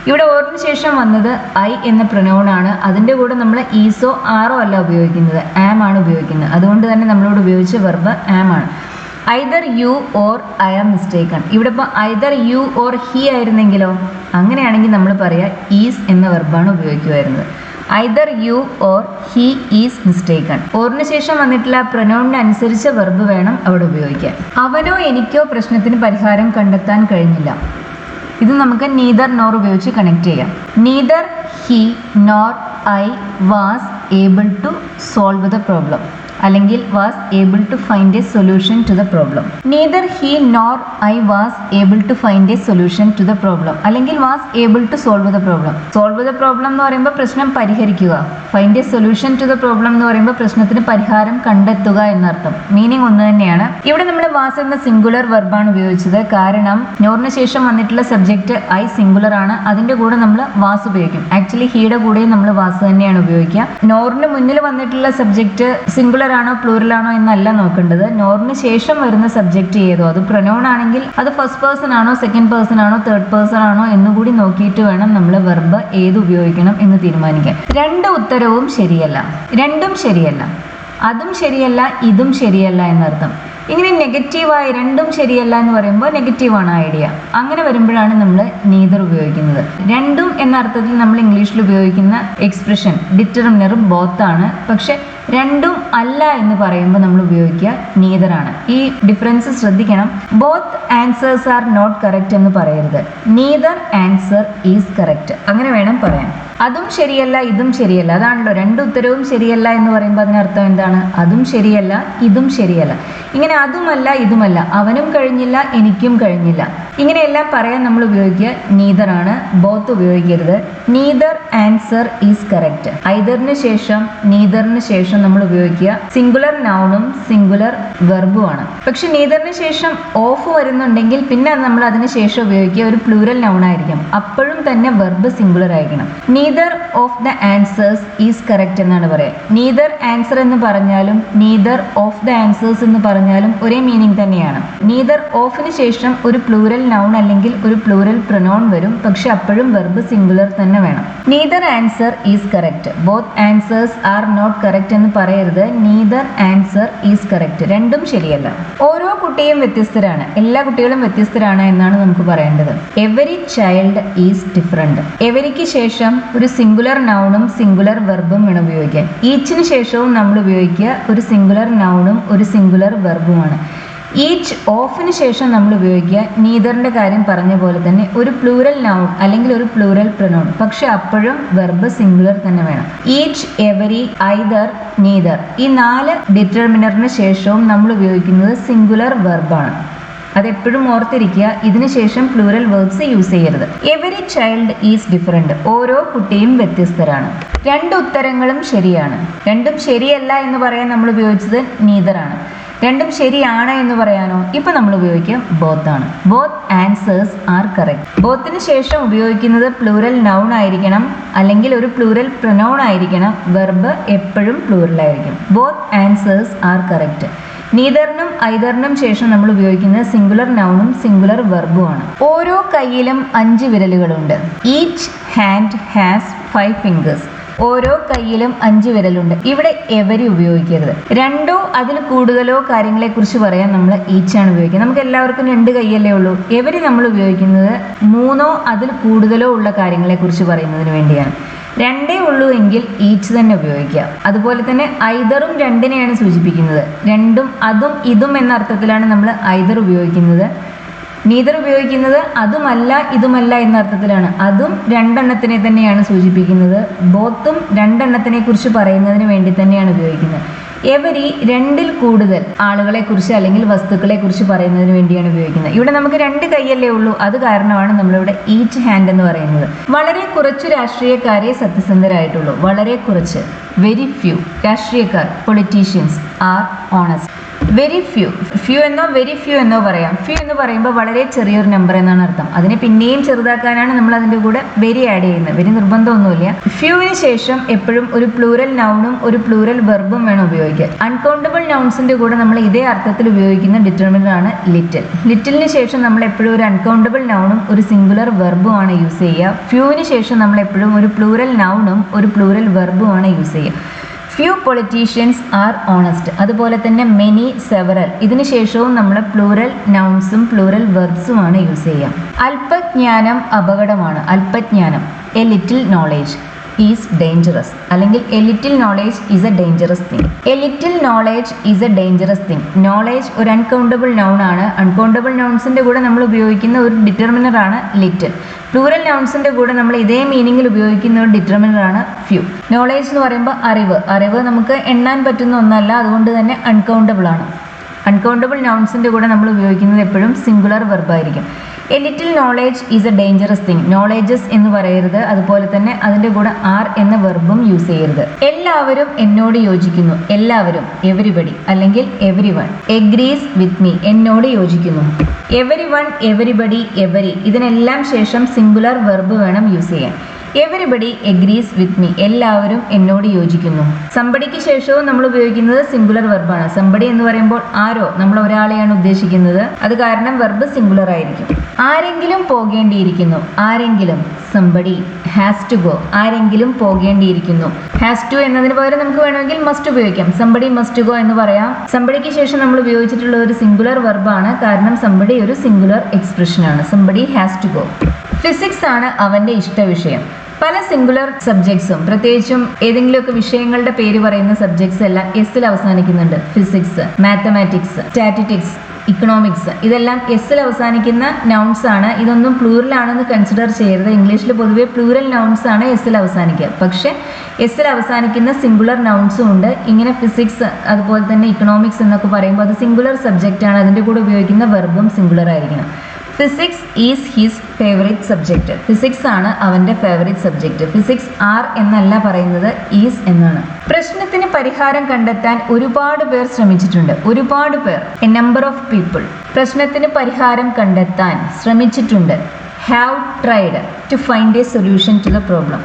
ഇവിടെ ഓറിന് ശേഷം വന്നത് ഐ എന്ന പ്രൊനൗൺ ആണ്. അതിൻ്റെ കൂടെ നമ്മൾ ഈസോ ആറോ അല്ല ഉപയോഗിക്കുന്നത്, ആം ആണ് ഉപയോഗിക്കുന്നത്. അതുകൊണ്ട് തന്നെ നമ്മളോട് ഉപയോഗിച്ച വെർബ് ആം ആണ്. Either you or I am mistaken. ഇവിടെ ഇപ്പോൾ ഐദർ യു ഓർ ഹി ആയിരുന്നെങ്കിലോ, അങ്ങനെയാണെങ്കിൽ നമ്മൾ പറയുക ഈസ് എന്ന വെർബാണ് ഉപയോഗിക്കുമായിരുന്നത്. Either you or he is mistaken. ഓറിന് ശേഷം വന്നിട്ടുള്ള പ്രൊനൗണിന് അനുസരിച്ച വെർബ് വേണം അവിടെ ഉപയോഗിക്കാൻ. അവനോ എനിക്കോ പ്രശ്നത്തിന് പരിഹാരം കണ്ടെത്താൻ കഴിഞ്ഞില്ല. ഇത് നമുക്ക് നീദർ നോർ ഉപയോഗിച്ച് കണക്ട് ചെയ്യാം. Neither he nor I was able to solve the problem, അല്ലെങ്കിൽ was able to find a solution to the problem. Neither he nor I was able to find a solution to the problem, അല്ലെങ്കിൽ was able to solve the problem. Solve the problem എന്ന് പറയുമ്പോൾ പ്രശ്നം പരിഹരിക്കുക. Find a solution to the problem എന്ന് പറയുമ്പോൾ പ്രശ്നത്തിന് പരിഹാരം കണ്ടെത്തുക എന്നർത്ഥം. മീനിങ് ഒന്ന് തന്നെയാണ്. ഇവിടെ നമ്മൾ വാസ് എന്ന സിംഗുലർ വെർബാണ് ഉപയോഗിച്ചത്. കാരണം നോറിന് ശേഷം വന്നിട്ടുള്ള സബ്ജക്റ്റ് ഐ സിംഗുലർ ആണ്. അതിന്റെ കൂടെ നമ്മൾ വാസ് ഉപയോഗിക്കും. ആക്ച്വലി ഹീയുടെ കൂടെയും നമ്മൾ വാസ് തന്നെയാണ് ഉപയോഗിക്കുക. നോറിന് മുന്നിൽ വന്നിട്ടുള്ള സബ്ജക്റ്റ് സിംഗുലർ ആണോ പ്ലൂറൽ ആണോ എന്നല്ല നോക്കേണ്ടത്. നോറിന് ശേഷം വരുന്ന സബ്ജക്റ്റ് ഏതോ, അത് പ്രൊനൗൺ ആണെങ്കിൽ അത് ഫസ്റ്റ് പേഴ്സൺ ആണോ സെക്കൻഡ് പേഴ്സൺ ആണോ തേർഡ് പേഴ്സൺ ആണോ എന്നുകൂടി നോക്കിയിട്ട് വേണം നമ്മൾ വെർബ് ഏത് ഉപയോഗിക്കണം എന്ന് തീരുമാനിക്കാൻ. രണ്ട് ഉത്തരവും ശരിയല്ല, രണ്ടും ശരിയല്ല, അതും ശരിയല്ല ഇതും ശരിയല്ല എന്നർത്ഥം. ഇങ്ങനെ നെഗറ്റീവായി രണ്ടും ശരിയല്ല എന്ന് പറയുമ്പോൾ നെഗറ്റീവാണ് ഐഡിയ. അങ്ങനെ വരുമ്പോഴാണ് നമ്മൾ നീദർ ഉപയോഗിക്കുന്നത്. രണ്ടും എന്ന അർത്ഥത്തിൽ നമ്മൾ ഇംഗ്ലീഷിൽ ഉപയോഗിക്കുന്ന എക്സ്പ്രഷൻ ഡിറ്റർമിനറും ബോത്ത് ആണ്. പക്ഷെ രണ്ടും അല്ല എന്ന് പറയുമ്പോൾ നമ്മൾ ഉപയോഗിക്കുക നീദർ ആണ്. ഈ ഡിഫറൻസ് ശ്രദ്ധിക്കണം. Both answers are not correct എന്ന് പറയരുത്. നീദർ ആൻസർ ഈസ് കറക്റ്റ് അങ്ങനെ വേണം പറയാൻ. അതും ശരിയല്ല ഇതും ശരിയല്ല, അതാണല്ലോ രണ്ട് ഉത്തരവും ശരിയല്ല എന്ന് പറയുമ്പോൾ അതിനർത്ഥം എന്താണ്? അതും ശരിയല്ല ഇതും ശരിയല്ല. ഇങ്ങനെ അതുമല്ല ഇതുമല്ല, അവനും കഴിഞ്ഞില്ല എനിക്കും കഴിഞ്ഞില്ല, ഇങ്ങനെയെല്ലാം പറയാൻ നമ്മൾ ഉപയോഗിക്കുക നീദർ ആണ്. ബോത്ത് ഉപയോഗിക്കരുത്. Neither answer is correct. ഐദറിന് ശേഷം നീദറിന് ശേഷം നമ്മൾ ഉപയോഗിക്കുക സിംഗുലർ നൗണും സിംഗുലർ വെർബും ആണ്. പക്ഷെ നീദറിന് ശേഷം ഓഫ് വരുന്നുണ്ടെങ്കിൽ പിന്നെ നമ്മൾ അതിന് ശേഷം ഉപയോഗിക്കുക ഒരു പ്ലൂറൽ നൗൺ ആയിരിക്കും. അപ്പോഴും തന്നെ വെർബ് സിംഗുലർ ആയിരിക്കണം. Neither of the answers is correct എന്നാണ് പറയുക. നീദർ ആൻസർ എന്ന് പറഞ്ഞാലും നീദർ ഓഫ് ദ ആൻസേഴ്സ് എന്ന് പറഞ്ഞാലും ഒരേ മീനിങ് തന്നെയാണ്. നീദർ ഓഫിന് ശേഷം ഒരു പ്ലൂറൽ നൗൺ അല്ലെങ്കിൽ ഒരു പ്ലൂറൽ പ്രൊനൗൺ വരും, പക്ഷെ അപ്പോഴും വെർബ് സിംഗുലർ തന്നെ വേണം. Neither answer is correct, both answers are not correct എന്ന് പറയരുത്. നീദർ ആൻസർ ഈസ് കറക്റ്റ്, രണ്ടും ശരിയല്ല. ഓരോ കുട്ടിയും വ്യത്യസ്തരാണ്, എല്ലാ കുട്ടികളും വ്യത്യസ്തരാണ് എന്നാണ് നമുക്ക് പറയേണ്ടത്. Every child is different. എവരിക്ക് ശേഷം ഒരു സിംഗുലർ നൗണും സിംഗുലർ വെർബും വേണം ഉപയോഗിക്കാൻ. ഈച്ചിന് ശേഷവും നമ്മൾ ഉപയോഗിക്കുക ഒരു സിംഗുലർ നൗണും ഒരു സിംഗുലർ വെർബുമാണ്. ഈച്ച് ഓഫിന് ശേഷം നമ്മൾ ഉപയോഗിക്കുക നീദറിന്റെ കാര്യം പറഞ്ഞ പോലെ തന്നെ ഒരു പ്ലൂറൽ നൗൺ അല്ലെങ്കിൽ ഒരു പ്ലൂറൽ പ്രൊനൗൺ, പക്ഷെ അപ്പോഴും വെർബ് സിംഗുലർ തന്നെ വേണം. ഈച്ച്, എവരി, ഐദർ, നീദർ ഈ 4 ഡിറ്റർമിനറിന് ശേഷവും നമ്മൾ ഉപയോഗിക്കുന്നത് സിംഗുലർ വെർബാണ്. അതെപ്പോഴും ഓർത്തിരിക്കുക. ഇതിന് ശേഷം പ്ലൂറൽ വേർബ്സ് യൂസ് ചെയ്യരുത്. എവരി ചൈൽഡ് ഈസ് ഡിഫറെന്റ്, ഓരോ കുട്ടിയും വ്യത്യസ്തരാണ്. 2 ഉത്തരങ്ങളും ശരിയാണ്. രണ്ടും ശരിയല്ല എന്ന് പറയാൻ നമ്മൾ ഉപയോഗിച്ചത് നീദർ ആണ്. രണ്ടും ശരിയാണ് എന്ന് പറയാനോ ഇപ്പൊ നമ്മൾ ഉപയോഗിക്കുക ബോത്ത് ആണ്. Both answers are correct. ബോത്തിന് ശേഷം ഉപയോഗിക്കുന്നത് പ്ലൂറൽ നൗൺ ആയിരിക്കണം അല്ലെങ്കിൽ ഒരു പ്ലൂറൽ പ്രൊനൗൺ ആയിരിക്കണം. വെർബ് എപ്പോഴും പ്ലൂറൽ ആയിരിക്കും. Both answers are correct. നീദറിനും ഐദറിനും ശേഷം നമ്മൾ ഉപയോഗിക്കുന്നത് സിംഗുലർ നൗണും സിംഗുലർ വെർബും ആണ്. ഓരോ കൈയിലും 5 വിരലുകളുണ്ട്. Each hand has 5 fingers. ഓരോ കൈയിലും 5 വിരലുണ്ട്. ഇവിടെ എവരി ഉപയോഗിക്കരുത്. 2ഓ അതിൽ കൂടുതലോ കാര്യങ്ങളെ കുറിച്ച് പറയാൻ നമ്മൾ ഈച്ച് ആണ് ഉപയോഗിക്കുന്നത്. നമുക്ക് എല്ലാവർക്കും 2 കൈയല്ലേ ഉള്ളൂ. എവരി നമ്മൾ ഉപയോഗിക്കുന്നത് 3ഓ അതിൽ കൂടുതലോ ഉള്ള കാര്യങ്ങളെ കുറിച്ച് പറയുന്നതിന് വേണ്ടിയാണ്. 2 ഉള്ളൂ എങ്കിൽ ഈച്ച് തന്നെ ഉപയോഗിക്കുക. അതുപോലെ തന്നെ ഐദറും 2നെയാണ് സൂചിപ്പിക്കുന്നത്. രണ്ടും അതും ഇതും എന്ന അർത്ഥത്തിലാണ് നമ്മൾ ഐദർ ഉപയോഗിക്കുന്നത്. നീദർ ഉപയോഗിക്കുന്നത് അതുമല്ല ഇതുമല്ല എന്ന അർത്ഥത്തിലാണ്. അതും 2 എണ്ണത്തിനെ തന്നെയാണ് സൂചിപ്പിക്കുന്നത്. ബോത്തും 2 എണ്ണത്തിനെ കുറിച്ച് പറയുന്നതിന് വേണ്ടി തന്നെയാണ് ഉപയോഗിക്കുന്നത്. എവരി 2ൽ കൂടുതൽ ആളുകളെ കുറിച്ച് അല്ലെങ്കിൽ വസ്തുക്കളെ കുറിച്ച് പറയുന്നതിന് വേണ്ടിയാണ് ഉപയോഗിക്കുന്നത്. ഇവിടെ നമുക്ക് 2 കൈയല്ലേ ഉള്ളൂ, അത് കാരണമാണ് നമ്മളിവിടെ ഈച്ച് ഹാൻഡ് എന്ന് പറയുന്നത്. വളരെ കുറച്ച് രാഷ്ട്രീയക്കാരെ സത്യസന്ധരായിട്ടുള്ളൂ. വളരെ കുറച്ച്, വെരി ഫ്യൂ രാഷ്ട്രീയക്കാർ politicians are honest. Very few, few എന്നോ വെരി ഫ്യൂ എന്നോ പറയാം. ഫ്യൂ എന്ന് പറയുമ്പോൾ വളരെ ചെറിയൊരു നമ്പർ എന്നാണ് അർത്ഥം. അതിനെ പിന്നെയും ചെറുതാക്കാനാണ് നമ്മൾ അതിൻ്റെ കൂടെ വെരി ആഡ് ചെയ്യുന്നത്. വെരി നിർബന്ധമൊന്നുമില്ല. ഫ്യൂവിന് ശേഷം എപ്പോഴും ഒരു പ്ലൂറൽ നൗണും ഒരു പ്ലൂറൽ വെർബും വേണം ഉപയോഗിക്കാൻ. അൺകൗണ്ടബിൾ നൗൺസിന്റെ കൂടെ നമ്മൾ ഇതേ അർത്ഥത്തിൽ ഉപയോഗിക്കുന്ന ഡിറ്റർമിനർ ആണ് ലിറ്റിൽ. ലിറ്റിലിന് ശേഷം നമ്മൾ എപ്പോഴും ഒരു അൺകൗണ്ടബിൾ നൗണും ഒരു സിംഗുലർ വെർബും ആണ് യൂസ് ചെയ്യുക. ഫ്യൂവിന് ശേഷം നമ്മൾ എപ്പോഴും ഒരു പ്ലൂറൽ നൗണും ഒരു പ്ലൂറൽ വെർബും ആണ് യൂസ് ചെയ്യുക. Few politicians are honest. അതുപോലെ തന്നെ മെനി, സെവറൽ ഇതിന് ശേഷവും നമ്മൾ പ്ലൂറൽ നൗൺസും പ്ലൂറൽ വെർബ്സുമാണ് യൂസ് ചെയ്യുക. അല്പജ്ഞാനം അപകടമാണ്. അല്പജ്ഞാനം, a little knowledge is dangerous അല്ലെങ്കിൽ a little knowledge is a dangerous thing. A little knowledge is a dangerous thing. Knowledge ഒരു അൺകൗണ്ടബിൾ നൗൺ ആണ്. അൺകൗണ്ടബിൾ നൗൺസിന്റെ കൂടെ നമ്മൾ ഉപയോഗിക്കുന്ന ഒരു ഡിറ്റർമിനർ ആണ് ലിറ്റിൽ. പ്ലൂറൽ നൗൺസിന്റെ കൂടെ നമ്മൾ ഇതേ മീനിങ്ങിൽ ഉപയോഗിക്കുന്ന ഒരു ഡിറ്റർമിനർ ആണ് ഫ്യൂ. നോളേജ് എന്ന് പറയുമ്പോൾ അറിവ്. അറിവ് നമുക്ക് എണ്ണാൻ പറ്റുന്ന ഒന്നല്ല, അതുകൊണ്ട് തന്നെ അൺകൗണ്ടബിൾ ആണ്. അൺകൗണ്ടബിൾ നൗൺസിന്റെ കൂടെ നമ്മൾ ഉപയോഗിക്കുന്നത് എപ്പോഴും സിംഗുലർ വെർബായിരിക്കും. A little knowledge is a dangerous thing. Knowledges എന്ന് പറയരുത്. അതുപോലെ തന്നെ അതിന്റെ കൂടെ ആർ എന്ന വെർബും യൂസ് ചെയ്യരുത്. എല്ലാവരും എന്നോട് യോജിക്കുന്നു. എല്ലാവരും, എവരിബഡി അല്ലെങ്കിൽ every one. Agrees with me, എന്നോട് യോജിക്കുന്നു. എവരി വൺ, എവരിബഡി, എവരി ഇതിനെല്ലാം ശേഷം സിംഗുലർ വെർബ് വേണം യൂസ് ചെയ്യാൻ. എവരിബഡി എഗ്രീസ് വിത്ത് മീ, എല്ലാവരും എന്നോട് യോജിക്കുന്നു. സംബടിക്ക് ശേഷവും നമ്മൾ ഉപയോഗിക്കുന്നത് സിംഗുലർ വെർബാണ്. സംബടി എന്ന് പറയുമ്പോൾ ആരോ, നമ്മൾ ഒരാളെയാണ് ഉദ്ദേശിക്കുന്നത്. അത് കാരണം വെർബ് സിംഗുലർ ആയിരിക്കും. ആരെങ്കിലും പോകേണ്ടിയിരിക്കുന്നു. ആരെങ്കിലും, സംബടി. ഹാസ് ടു ഗോ, ആരെങ്കിലും പോകേണ്ടിയിരിക്കുന്നു. ഹാസ് ടു എന്നതിന് പകരം നമുക്ക് വേണമെങ്കിൽ മസ്റ്റ് ഉപയോഗിക്കാം. സംബടി മസ്റ്റ് ഗോ എന്ന് പറയാം. സംബടിക്ക് ശേഷം നമ്മൾ ഉപയോഗിച്ചിട്ടുള്ള ഒരു സിംഗുലർ വെർബാണ്, കാരണം സംബടി ഒരു സിംഗുലർ എക്സ്പ്രഷൻ ആണ്. Somebody has to go. Physics ആണ് അവന്റെ ഇഷ്ടവിഷയം. പല സിംഗുലർ സബ്ജക്ട്സും പ്രത്യേകിച്ചും ഏതെങ്കിലുമൊക്കെ വിഷയങ്ങളുടെ പേര് പറയുന്ന സബ്ജക്ട്സ് എല്ലാം എസ്സിൽ അവസാനിക്കുന്നുണ്ട്. ഫിസിക്സ്, മാത്തമാറ്റിക്സ്, സ്റ്റാറ്റിസ്റ്റിക്സ്, ഇക്കണോമിക്സ്, ഇതെല്ലാം എസ്സിൽ അവസാനിക്കുന്ന നൗൺസ് ആണ്. ഇതൊന്നും പ്ലൂറൽ ആണെന്ന് കൺസിഡർ ചെയ്യരുത്. ഇംഗ്ലീഷിൽ പൊതുവെ പ്ലൂറൽ നൗൺസ് ആണ് എസ്സിൽ അവസാനിക്കുക. പക്ഷെ എസ്സിൽ അവസാനിക്കുന്ന സിംഗുലർ നൗൺസും ഉണ്ട്. ഇങ്ങനെ ഫിസിക്സ് അതുപോലെ തന്നെ ഇക്കണോമിക്സ് എന്നൊക്കെ പറയുമ്പോൾ അത് സിംഗുലർ സബ്ജക്റ്റ് ആണ്. അതിൻ്റെ കൂടെ ഉപയോഗിക്കുന്ന വെർബും സിംഗുലർ ആയിരിക്കണം. Physics is his favourite subject. Physics ആണ് അവൻ്റെ ഫേവറേറ്റ് സബ്ജക്റ്റ്. ഫിസിക്സ് ആർ എന്നല്ല പറയുന്നത്, ഈസ് എന്നാണ്. പ്രശ്നത്തിന് പരിഹാരം കണ്ടെത്താൻ ഒരുപാട് പേർ ശ്രമിച്ചിട്ടുണ്ട്. ഒരുപാട് പേർ, എ നമ്പർ ഓഫ് പീപ്പിൾ. പ്രശ്നത്തിന് പരിഹാരം കണ്ടെത്താൻ ശ്രമിച്ചിട്ടുണ്ട്. Have tried to find a solution to the problem.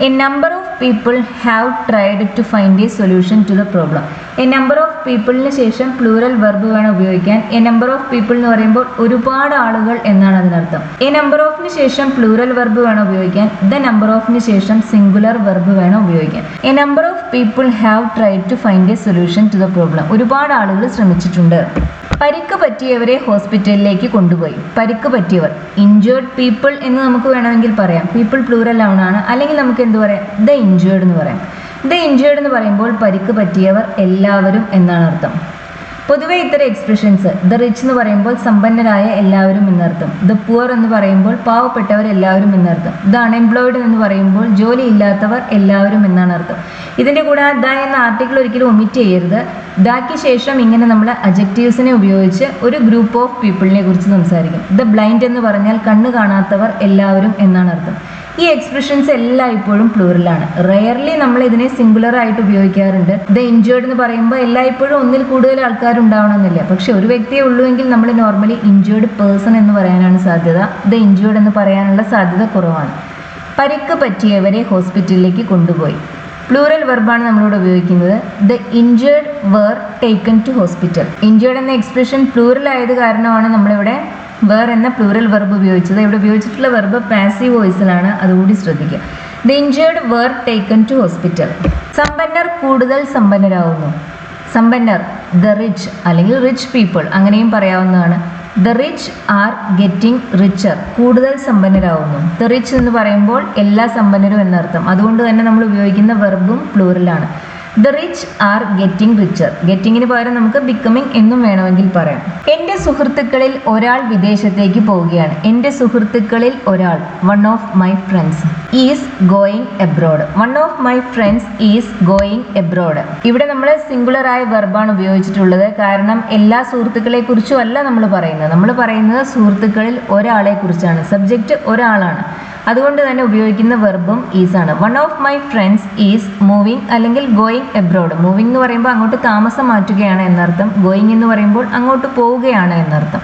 A number of people have tried to find a solution to the problem. A number of പീപ്പിളിന് ശേഷം പ്ലൂറൽ വെർബ് വേണം ഉപയോഗിക്കാൻ. A number of people എന്ന് പറയുമ്പോൾ ഒരുപാട് ആളുകൾ എന്നാണ് അതിനർത്ഥം. എ നമ്പർ ഓഫിന് ശേഷം പ്ലൂറൽ വെർബ് വേണം ഉപയോഗിക്കാൻ. ദ നമ്പർ ഓഫിന് ശേഷം സിംഗുലർ വെർബ് വേണം ഉപയോഗിക്കാൻ. A number of people have tried to find a solution to the problem. ഒരുപാട് ആളുകൾ ശ്രമിച്ചിട്ടുണ്ട്. പരിക്ക് പറ്റിയവരെ ഹോസ്പിറ്റലിലേക്ക് കൊണ്ടുപോയി. പരിക്ക് പറ്റിയവർ, ഇഞ്ചേർഡ് പീപ്പിൾ എന്ന് നമുക്ക് വേണമെങ്കിൽ പറയാം. പീപ്പിൾ പ്ലൂറൽ ആണ്. അല്ലെങ്കിൽ നമുക്ക് എന്ത് പറയാം? ദ ഇഞ്ചേർഡ് എന്ന് പറയാം. ദ ഇഞ്ചേർഡ് എന്ന് പറയുമ്പോൾ പരിക്ക് പറ്റിയവർ എല്ലാവരും എന്നാണ് അർത്ഥം. പൊതുവെ ഇത്തരം എക്സ്പ്രഷൻസ്, ദ റിച്ച് എന്ന് പറയുമ്പോൾ സമ്പന്നരായ എല്ലാവരും എന്നർത്ഥം. ദ പുവർ എന്ന് പറയുമ്പോൾ പാവപ്പെട്ടവർ എല്ലാവരും എന്നർത്ഥം. ദ അൺഎംപ്ലോയിഡ് എന്ന് പറയുമ്പോൾ ജോലി ഇല്ലാത്തവർ എല്ലാവരും എന്നാണ് അർത്ഥം. ഇതിൻ്റെ കൂടെ ദ എന്ന ആർട്ടിക്കിൾ ഒരിക്കലും ഒമിറ്റ് ചെയ്യരുത്. ദാക്ക് ശേഷം ഇങ്ങനെ നമ്മൾ അഡ്ജക്റ്റീവ്സിനെ ഉപയോഗിച്ച് ഒരു ഗ്രൂപ്പ് ഓഫ് പീപ്പിളിനെ കുറിച്ച് സംസാരിക്കും. ദ ബ്ലൈൻഡ് എന്ന് പറഞ്ഞാൽ കണ്ണ് കാണാത്തവർ എല്ലാവരും എന്നാണ് അർത്ഥം. ഈ എക്സ്പ്രഷൻസ് എല്ലായ്പ്പോഴും പ്ലൂറലാണ്. റെയർലി നമ്മൾ ഇതിനെ സിംഗുലർ ആയിട്ട് ഉപയോഗിക്കാറുണ്ട്. ദ ഇഞ്ചേർഡ് എന്ന് പറയുമ്പോൾ എല്ലായ്പ്പോഴും ഒന്നിൽ കൂടുതൽ ആൾക്കാരുണ്ടാവണമെന്നില്ല. പക്ഷെ ഒരു വ്യക്തിയെ ഉള്ളുവെങ്കിൽ നമ്മൾ നോർമലി ഇഞ്ചേർഡ് പേഴ്സൺ എന്ന് പറയാനാണ് സാധ്യത. ദ ഇഞ്ചേർഡ് എന്ന് പറയാനുള്ള സാധ്യത കുറവാണ്. പരിക്ക് പറ്റിയവരെ ഹോസ്പിറ്റലിലേക്ക് കൊണ്ടുപോയി. പ്ലൂറൽ വെർബാണ് നമ്മളിവിടെ ഉപയോഗിക്കുന്നത്. The injured were taken to hospital. Injured എന്ന എക്സ്പ്രഷൻ പ്ലൂറൽ ആയത് കാരണമാണ് നമ്മളിവിടെ വേർ എന്ന പ്ലൂറൽ വെർബ് ഉപയോഗിച്ചത്. ഇവിടെ ഉപയോഗിച്ചിട്ടുള്ള വെർബ് പാസീവ് വോയിസിലാണ്, അതുകൂടി ശ്രദ്ധിക്കുക. The injured were taken to hospital. സമ്പന്നർ കൂടുതൽ സമ്പന്നരാകുന്നു. സമ്പന്നർ, ദ റിച്ച് അല്ലെങ്കിൽ റിച്ച് പീപ്പിൾ അങ്ങനെയും പറയാവുന്നതാണ്. The rich are getting richer. കൂടുതൽ സമ്പന്നരാകുന്നു. ദ റിച്ച് എന്ന് പറയുമ്പോൾ എല്ലാ സമ്പന്നരും എന്നർത്ഥം. അതുകൊണ്ട് തന്നെ നമ്മൾ ഉപയോഗിക്കുന്ന വെർബും പ്ലൂറലാണ്. The rich are getting richer. ഗെറ്റിങ്ങിന് പകരം നമുക്ക് ബിക്കമിങ് എന്നും വേണമെങ്കിൽ പറയാം. എൻ്റെ സുഹൃത്തുക്കളിൽ ഒരാൾ വിദേശത്തേക്ക് പോവുകയാണ്. എൻ്റെ സുഹൃത്തുക്കളിൽ ഒരാൾ, one of my friends, is going abroad. One of my friends is going abroad. ഇവിടെ നമ്മൾ സിംഗുലർ ആയ വെർബാണ് ഉപയോഗിച്ചിട്ടുള്ളത്. കാരണം എല്ലാ സുഹൃത്തുക്കളെ കുറിച്ചും അല്ല നമ്മൾ പറയുന്നത്. നമ്മൾ പറയുന്നത് സുഹൃത്തുക്കളിൽ ഒരാളെ കുറിച്ചാണ്. സബ്ജക്റ്റ് ഒരാളാണ്. അതുകൊണ്ട് തന്നെ ഉപയോഗിക്കുന്ന വെർബും ഈസ് ആണ്. One of my friends is moving അല്ലെങ്കിൽ ഗോയിങ് എബ്രോഡ്. മൂവിങ് എന്ന് പറയുമ്പോൾ അങ്ങോട്ട് താമസം മാറ്റുകയാണ് എന്നർത്ഥം. ഗോയിങ് എന്ന് പറയുമ്പോൾ അങ്ങോട്ട് പോവുകയാണ് എന്നർത്ഥം.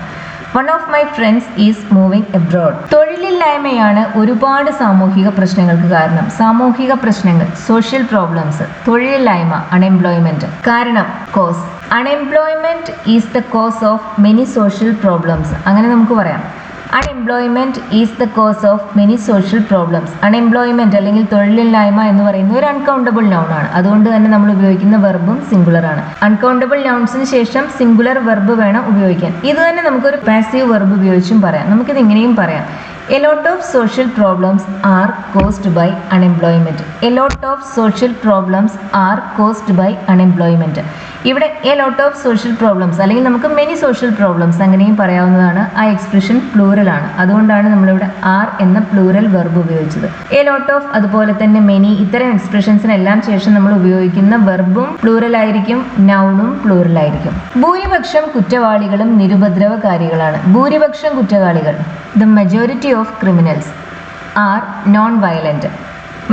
One of my friends is moving abroad. തൊഴിലില്ലായ്മയാണ് ഒരുപാട് സാമൂഹിക പ്രശ്നങ്ങൾക്ക് കാരണം. സാമൂഹിക പ്രശ്നങ്ങൾ, സോഷ്യൽ പ്രോബ്ലംസ്. തൊഴിലില്ലായ്മ, അൺഎംപ്ലോയ്മെന്റ്. കാരണം, cause. Unemployment is the cause of many social problems. അങ്ങനെ നമുക്ക് പറയാം. Unemployment is the cause of many social problems. Unemployment അല്ലെങ്കിൽ തൊഴിലില്ലായ്മ എന്ന് പറയുന്നത് ഒരു അൺകൗണ്ടബിൾ നൗൺ ആണ്. അതുകൊണ്ട് തന്നെ നമ്മൾ ഉപയോഗിക്കുന്ന വെർബും സിംഗുലർ ആണ്. അൺകൗണ്ടബിൾ നൗൺസിന് ശേഷം സിംഗുലർ വെർബ് വേണം ഉപയോഗിക്കാൻ. ഇത് തന്നെ നമുക്കൊരു പാസീവ് വെർബ് ഉപയോഗിച്ചും പറയാം. നമുക്കിത് ഇങ്ങനെയും പറയാം. A lot of social problems are caused by unemployment. A lot of social problems are caused by unemployment. ഇവിടെ a lot of social problems അല്ലെങ്കിൽ നമുക്ക് മെനി സോഷ്യൽ പ്രോബ്ലംസ് അങ്ങനെയും പറയാവുന്നതാണ്. ആ എക്സ്പ്രഷൻ പ്ലൂറൽ ആണ്. അതുകൊണ്ടാണ് നമ്മളിവിടെ ആർ എന്ന പ്ലൂറൽ വെർബ് ഉപയോഗിച്ചത്. എ ലോട്ട് ഓഫ് അതുപോലെ തന്നെ മെനി ഇത്തരം എക്സ്പ്രഷൻസിനെല്ലാം ശേഷം നമ്മൾ ഉപയോഗിക്കുന്ന വെർബും പ്ലൂറൽ ആയിരിക്കും, നൗണും പ്ലൂറൽ ആയിരിക്കും. ഭൂരിപക്ഷം കുറ്റവാളികളും നിരുപദ്രവകാരികളാണ്. ഭൂരിപക്ഷം കുറ്റവാളികൾ, the majority of criminals are non violent.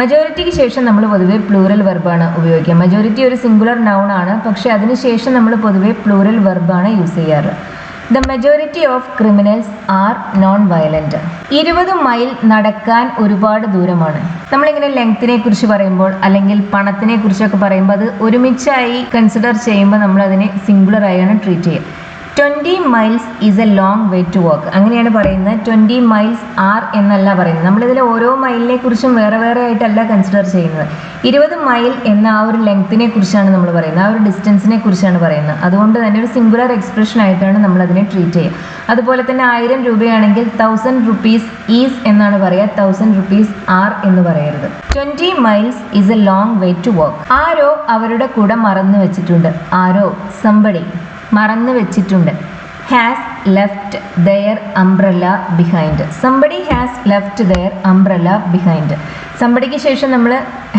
മജോറിറ്റിക്ക് ശേഷം നമ്മൾ പൊതുവെ പ്ലൂറൽ വെർബാണ് ഉപയോഗിക്കുക. മജോറിറ്റി ഒരു സിംഗുലർ നൗൺ ആണ്, പക്ഷെ അതിനുശേഷം നമ്മൾ പൊതുവെ പ്ലൂറൽ വെർബാണ് യൂസ് ചെയ്യാറ്. The majority of criminals are non violent. 20 mile നടക്കാൻ ഒരുപാട് ദൂരമാണ്. നമ്മളിങ്ങനെ ലെങ്ത്തിനെ കുറിച്ച് പറയുമ്പോൾ അല്ലെങ്കിൽ പണത്തിനെ കുറിച്ചൊക്കെ പറയുമ്പോൾ അത് ഒരുമിച്ചായി കൺസിഡർ ചെയ്യുമ്പോൾ നമ്മൾ അതിനെ സിംഗുലർ ആയാണ് ട്രീറ്റ് ചെയ്യുക. 20 miles is a long way to walk, അങ്ങനെയാണ് പറയുന്നത്. 20 മൈൽസ് ആർ എന്നല്ല പറയുന്നത്. നമ്മളിതിൽ ഓരോ മൈലിനെ കുറിച്ചും വേറെ വേറെ ആയിട്ടല്ല കൺസിഡർ ചെയ്യുന്നത്. 20 മൈൽ എന്ന ആ ഒരു ലെങ്ത്തിനെ കുറിച്ചാണ് നമ്മൾ പറയുന്നത്, ആ ഒരു ഡിസ്റ്റൻസിനെ കുറിച്ചാണ് പറയുന്നത്. അതുകൊണ്ട് തന്നെ ഒരു സിംഗുലർ എക്സ്പ്രഷൻ ആയിട്ടാണ് നമ്മൾ അതിനെ ട്രീറ്റ് ചെയ്യുക. അതുപോലെ തന്നെ 1000 രൂപയാണെങ്കിൽ 1000 റുപ്പീസ് ഈസ് എന്നാണ് പറയുക, 1000 റുപ്പീസ് ആർ എന്ന് പറയരുത്. 20 miles is a long way to walk. ആരോ അവരുടെ കുട മറന്നു വെച്ചിട്ടുണ്ട്. ആരോ, സംബഡി, മറന്നു വെച്ചിട്ടുണ്ട്. Has left their umbrella behind. Somebody has left their umbrella behind. സംബഡിക്ക് ശേഷം നമ്മൾ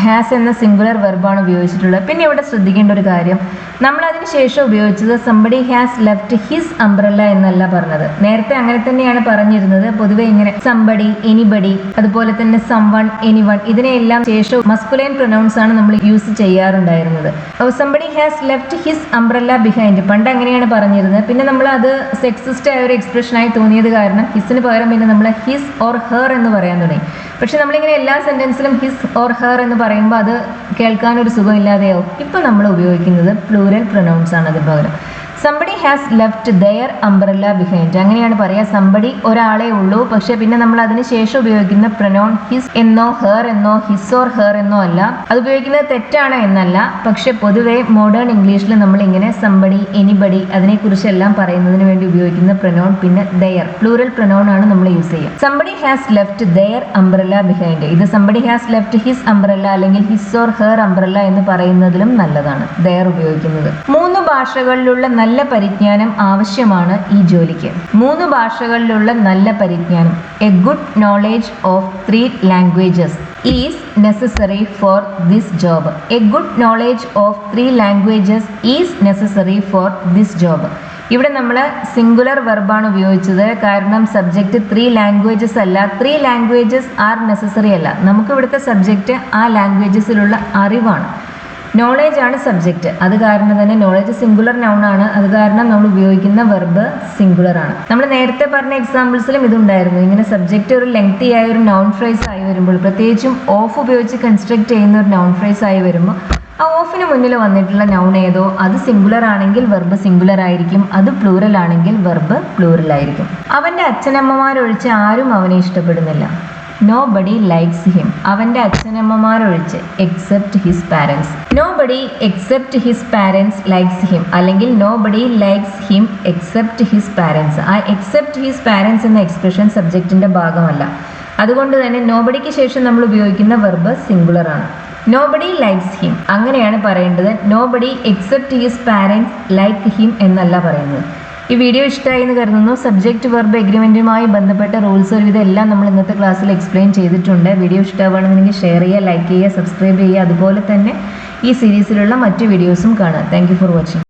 ഹാസ് എന്ന സിംഗുലർ വെർബാണ് ഉപയോഗിച്ചിട്ടുള്ളത്. പിന്നെ ഇവിടെ ശ്രദ്ധിക്കേണ്ട ഒരു കാര്യം, നമ്മൾ അതിന് ശേഷം ഉപയോഗിച്ചത് somebody has left his umbrella എന്നല്ല പറഞ്ഞത്. നേരത്തെ അങ്ങനെ തന്നെയാണ് പറഞ്ഞിരുന്നത്. പൊതുവെ ഇങ്ങനെ സംബഡി, എനിബഡി, അതുപോലെ തന്നെ സംവൺ, എനിവൺ, ഇതിനെല്ലാം ശേഷം മസ്കുലൈൻ പ്രൊനൗൺസ് ആണ് നമ്മൾ യൂസ് ചെയ്യാറുണ്ടായിരുന്നത്. Somebody has left his umbrella behind പണ്ട് അങ്ങനെയാണ് പറഞ്ഞിരുന്നത്. പിന്നെ നമ്മൾ അത് സെക്സിസ്റ്റ് ആയ ഒരു എക്സ്പ്രഷനായി തോന്നിയത് കാരണം ഹിസിന് പകരം പിന്നെ നമ്മൾ ഹിസ് ഓർ ഹെർ എന്ന് പറയാൻ തുടങ്ങി. പക്ഷെ നമ്മളിങ്ങനെ എല്ലാ സെൻറ്റൻസിലും ഹിസ് ഓർ ഹെർ എന്ന് പറയുമ്പോൾ അത് കേൾക്കാനൊരു സുഖമില്ലാതെയാവും. ഇപ്പം നമ്മൾ ഉപയോഗിക്കുന്നത് പ്ലൂരൽ പ്രൊനൗൺസ് ആണ് അതിന് പകരം. Somebody has left their umbrella behind, അങ്ങനെയാണ് പറയുക. സംബഡി ഒരാളെ ഉള്ളൂ, പക്ഷെ പിന്നെ നമ്മൾ അതിന് ശേഷം ഉപയോഗിക്കുന്ന പ്രൊനൗൺ ഹിസ് എന്നോ ഹെർ എന്നോ ഹിസ് ഓർ ഹെർ എന്നോ അല്ല. അത് ഉപയോഗിക്കുന്നത് തെറ്റാണ് എന്നല്ല, പക്ഷെ പൊതുവെ മോഡേൺ ഇംഗ്ലീഷിൽ നമ്മൾ ഇങ്ങനെ സംബഡി, എനിബഡി അതിനെക്കുറിച്ചെല്ലാം പറയുന്നതിന് വേണ്ടി ഉപയോഗിക്കുന്ന പ്രൊനൗൺ പിന്നെ ദെയർ, പ്ലൂറൽ പ്രൊനൗൺ ആണ് നമ്മൾ യൂസ് ചെയ്യുക. Somebody has left their umbrella behind, ഇത് somebody has left his umbrella അല്ലെങ്കിൽ ഹിസ് ഓർ ഹെർ അംബ്രല്ല എന്ന് പറയുന്നതിലും നല്ലതാണ് ദെയർ ഉപയോഗിക്കുന്നത്. 3 ഭാഷകളിലുള്ള നല്ല പരിജ്ഞാനം ആവശ്യമാണ് ഈ ജോലിക്ക്. 3 ഭാഷകളിലുള്ള നല്ല പരിജ്ഞാനം, A good knowledge of 3 languages is necessary for this job. A good knowledge of 3 languages is necessary for this job. ഇവിടെ നമ്മൾ സിംഗുലർ വെർബാണ് ഉപയോഗിച്ചത്. കാരണം സബ്ജക്റ്റ് 3 ലാംഗ്വേജസ് അല്ല, 3 ലാംഗ്വേജസ് ആർ നെസസറി അല്ല. നമുക്ക് ഇവിടുത്തെ സബ്ജക്റ്റ് ആ ലാംഗ്വേജസിലുള്ള അറിവാണ്. നോളേജ് ആണ് സബ്ജക്റ്റ്. അത് കാരണം തന്നെ നോളേജ് സിംഗുലർ നൗൺ ആണ്. അത് കാരണം നമ്മൾ ഉപയോഗിക്കുന്ന വെർബ് സിംഗുലർ ആണ്. നമ്മൾ നേരത്തെ പറഞ്ഞ എക്സാമ്പിൾസിലും ഇതുണ്ടായിരുന്നു. ഇങ്ങനെ സബ്ജക്റ്റ് ഒരു ലെങ്തി ആയ ഒരു നൗൺ ഫ്രേസ് ആയി വരുമ്പോൾ, പ്രത്യേകിച്ചും ഓഫ് ഉപയോഗിച്ച് കൺസ്ട്രക്ട് ചെയ്യുന്ന ഒരു നൗൺ ഫ്രേസ് ആയി വരുമ്പോൾ ആ ഓഫിന് മുന്നിൽ വന്നിട്ടുള്ള നൗൺ ഏതോ അത് സിംഗുലർ ആണെങ്കിൽ വെർബ് സിംഗുലർ ആയിരിക്കും, അത് പ്ലൂറൽ ആണെങ്കിൽ വെർബ് പ്ലൂറൽ ആയിരിക്കും. അവൻ്റെ അച്ഛനമ്മമാരൊഴിച്ച് ആരും അവനെ ഇഷ്ടപ്പെടുന്നില്ല. Nobody likes him. അവൻ്റെ അച്ഛനമ്മമാരൊഴിച്ച് except his parents. Nobody except his parents likes him, അല്ലെങ്കിൽ nobody likes him except his parents. ആ except his parents എന്ന എക്സ്പ്രഷൻ സബ്ജക്റ്റിൻ്റെ ഭാഗമല്ല. അതുകൊണ്ട് തന്നെ നോബഡിക്ക് ശേഷം നമ്മൾ ഉപയോഗിക്കുന്ന വെർബ് സിംഗുലർ ആണ്. നോബഡി ലൈക്സ് ഹിം അങ്ങനെയാണ് പറയേണ്ടത്. Nobody except his parents like him എന്നല്ല പറയുന്നത്. ഈ വീഡിയോ ഇഷ്ടമായി എന്ന് കരുതുന്നു. സബ്ജക്റ്റ് വെർബ് എഗ്രിമെൻറ്റുമായി ബന്ധപ്പെട്ട റൂൾസ് ഒരുവിധം എല്ലാം നമ്മൾ ഇന്നത്തെ ക്ലാസ്സിൽ എക്സ്പ്ലെയിൻ ചെയ്തിട്ടുണ്ട്. വീഡിയോ ഇഷ്ടമാണെന്നുണ്ടെങ്കിൽ ഷെയർ ചെയ്യുക, ലൈക്ക് ചെയ്യുക, സബ്സ്ക്രൈബ് ചെയ്യുക. അതുപോലെ തന്നെ ഈ സീരീസിലുള്ള മറ്റ് വീഡിയോസും കാണുക. Thank you for watching.